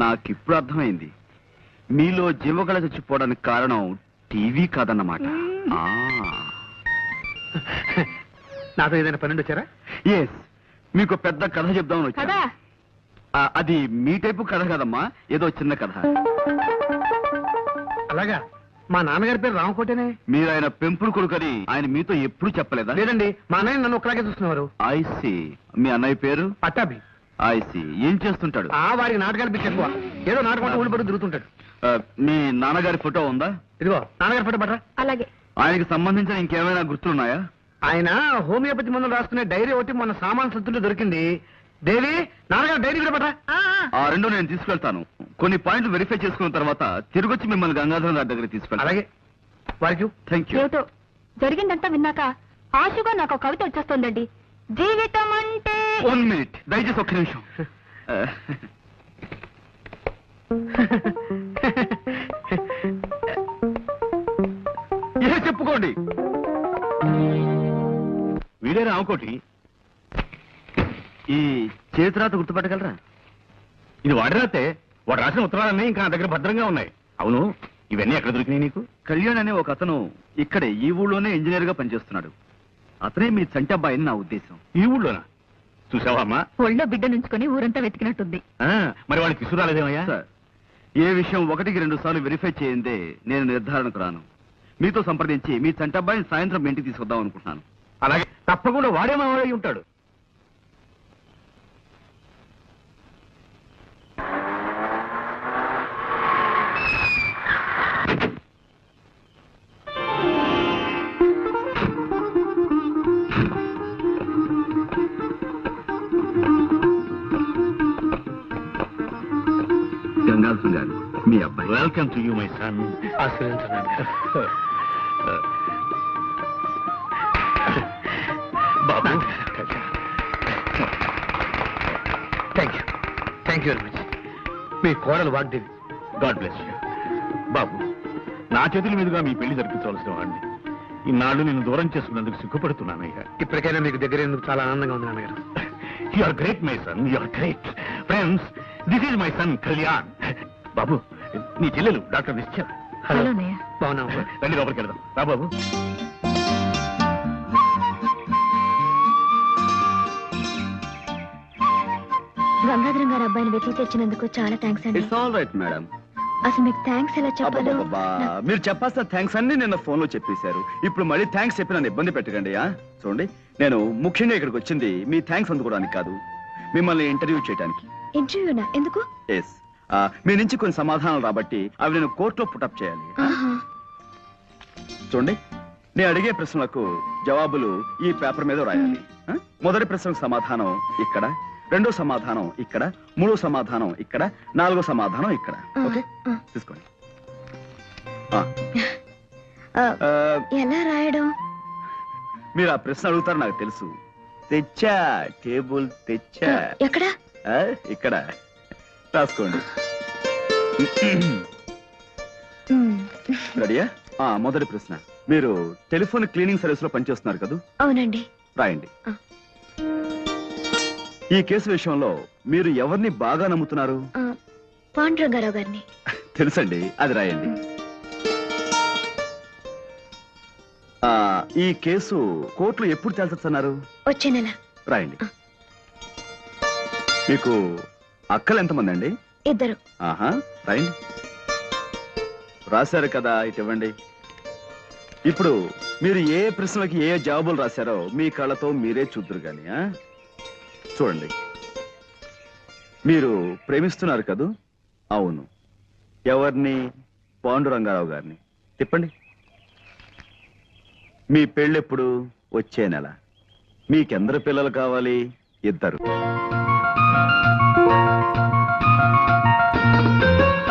S1: నాకిప్పుడు అర్థమైంది. మీలో జీవకళ చచ్చిపోవడానికి కారణం టీవీ కాదన్నమాట.
S3: నాతో ఏదైనా పన్నెండు వచ్చారా?
S1: ఎస్, మీకు పెద్ద కథ చెప్దామని వచ్చాను.
S2: కదా
S1: అది మీ టైపు కథ కదమ్మా, ఏదో చిన్న కథ.
S6: అలాగా? మా నాన్నగారి పేరు రామకోటేనే.
S1: మీరు ఆయన పెంపుడు కొడుకని ఆయన మీతో ఎప్పుడు చెప్పలేదా?
S6: లేదండి, మా అన్నయ్య నన్ను ఒకలాగే చూస్తున్నారు.
S1: ఐసి, మీ అన్నయ్య పేరు?
S6: పట్టాభి.
S1: ఐసి, ఏం చేస్తుంటాడు?
S6: వారికి నాటకాలు పిచ్చి ఎక్కువ. ఏదో నాటకం ఊళ్ళు పడి తిరుగుతుంటాడు.
S1: మీ నాన్నగారి ఫోటో ఉందా?
S6: ఇదిగో నాన్నగారి ఫోటో పట్రా.
S2: అలాగే.
S1: ఆయనకి సంబంధించిన ఇంకేమైనా గుర్తులున్నాయా?
S6: ఆయన హోమియోపతి మందులు రాసుకునే డైరీ ఒకటి మొన్న సామాన్ సత్తుంటే దొరికింది. దేవి, నాన్నగారు డైరీ కూడా పట్రా.
S1: ఆ రెండు నేను తీసుకెళ్తాను. కొన్ని పాయింట్లు వెరిఫై చేసుకున్న తర్వాత తిరిగొచ్చి మిమ్మల్ని గంగాధరం గారి దగ్గర తీసుకెళ్తాను.
S6: అలాగే. వారికి
S1: థ్యాంక్ యూ.
S2: ఏమిటో జరిగిందంతా విన్నాక ఆశగా నాకు ఒక కవిత వచ్చేస్తోందండి. జీవితం అంటే
S11: 1 minute దయచేసి ఒక్క నిమిషం. చెప్పుకోండి.
S7: వీడే రామకోటి.
S1: ఈ చేతిరాత గుర్తుపట్టగలరా?
S7: ఇది వాడి రాతే. వాడు రాసిన ఉత్తరాలన్నీ ఇంకా నా దగ్గర భద్రంగా ఉన్నాయి. అవును, ఇవన్నీ ఎక్కడ దొరికినాయి నీకు?
S1: కళ్యాణ్ అనే ఒక అతను ఇక్కడే ఈ ఊళ్ళోనే ఇంజనీర్ గా పనిచేస్తున్నాడు. అతనే మీ చంటి అబ్బాయిని నా ఉద్దేశం.
S7: ఈ ఊళ్ళోనా? చూసావా అమ్మా?
S2: ఒళ్ళో బిడ్డ నుంచుకొని ఊరంతా వెతికినట్టుంది.
S7: మరి వాడికి తీసుకురాలేదేమయ్యా?
S1: సార్, ఏ విషయం 1కి 2 సార్లు వెరిఫై చేయందే నేను నిర్ధారణకు రాను. మీతో సంప్రదించి మీ చంటి అబ్బాయిని సాయంత్రం మీ ఇంటికి తీసుకొద్దాం అనుకుంటున్నాను.
S7: అలాగే, తప్పకుండా వాడే మా వాడై ఉంటాడు.
S1: గంగాధరం గారు, మీ అబ్బాయి.
S7: Welcome to you my son. బాబు,
S4: థ్యాంక్ యూ వెరీ మచ్. మీ కోడలు వాగ్దేవి.
S7: God bless you. బాబు, నా చేతుల మీదుగా మీ పెళ్లి జరిపించవలసిన వాడిని. ఇన్నాళ్ళు నేను దూరం చేసుకున్నందుకు సిగ్గుపడుతున్నానయ్యా.
S4: ఇప్పటికైనా మీకు దగ్గర ఎందుకు చాలా ఆనందంగా ఉంది నాన్నగారు.
S7: You are great my son, you are great. Friends, this is my son Kalyan. బాబు, నీ చెల్లెలు డాక్టర్ నిశ్చయ.
S2: హలో నయ్య.
S4: బాగున్నావు?
S7: రండి, లోపలికి వెళ్దాం. రా బాబు.
S2: గంగాధరం గారు అబ్బాయిని వెతికి తెచ్చినందుకు చాలా థ్యాంక్స్ అండి.
S1: It's all right madam.
S2: అసలు మీకు థ్యాంక్స్ ఎలా చెప్పాలో
S1: మీరు చెప్పాల్సిన థ్యాంక్స్ అన్ని నిన్న ఫోన్ లో చెప్పేశారు. ఇప్పుడు మళ్ళీ థ్యాంక్స్ చెప్పి నన్ను ఇబ్బంది పెట్టకండి. చూడండి, నేను ముఖ్యంగా ఇక్కడికి వచ్చింది మీ థ్యాంక్స్ అందుకోవడానికి కాదు, మిమ్మల్ని ఇంటర్వ్యూ చేయడానికి.
S2: ఇంటర్వ్యూనా? ఎందుకు?
S1: ఎస్, మీ నుంచి కొన్ని సమాధానాలు రాబట్టి అవి నేను కోర్టులో పుటప్ చేయాలి. చూడండి, నేను అడిగే ప్రశ్నలకు జవాబులు ఈ పేపర్ మీద రాయాలి. మొదటి ప్రశ్నకు సమాధానం ఇక్కడ, రెండో సమాధానం ఇక్కడ, మూడో సమాధానం ఇక్కడ, నాలుగో సమాధానం ఇక్కడ. ఓకే, తీసుకోండి.
S2: ఎలా రాయడం?
S1: మీరు ఆ ప్రశ్న అడుగుతారు నాకు తెలుసు. తెచ్చా, టేబుల్ తెచ్చా.
S2: ఎక్కడ?
S1: ఇక్కడ రాసుకోండి. రెడీయా? మొదటి ప్రశ్న, మీరు టెలిఫోన్ క్లీనింగ్ సర్వీస్ లో పనిచేస్తున్నారు కదా?
S2: అవునండి.
S1: రాయండి. ఈ కేసు విషయంలో మీరు ఎవరిని బాగా నమ్ముతున్నారు?
S2: పాండురంగారావు గారిని.
S1: తెలుసండి, అది రాయండి. ఈ కేసు కోర్టులో ఎప్పుడు తేల్చొచ్చన్నారు?
S2: వచ్చే నెల.
S1: రాయండి. మీకు అక్కలు ఎంతమంది అండి?
S2: 2.
S1: ఆహా, రాయండి. రాశారు కదా, ఇటు ఇవ్వండి. ఇప్పుడు మీరు ఏ ప్రశ్నలకి ఏ జవాబులు రాశారో మీ కళ్ళతో మీరే చూద్దరు గాని. చూడండి, మీరు ప్రేమిస్తున్నారు కదూ? అవును. ఎవరిని? పాండురంగారావు గారిని. తిప్పండి. మీ పెళ్ళెప్పుడు? వచ్చే నెల. మీకెందరు పిల్లలు కావాలి? 2.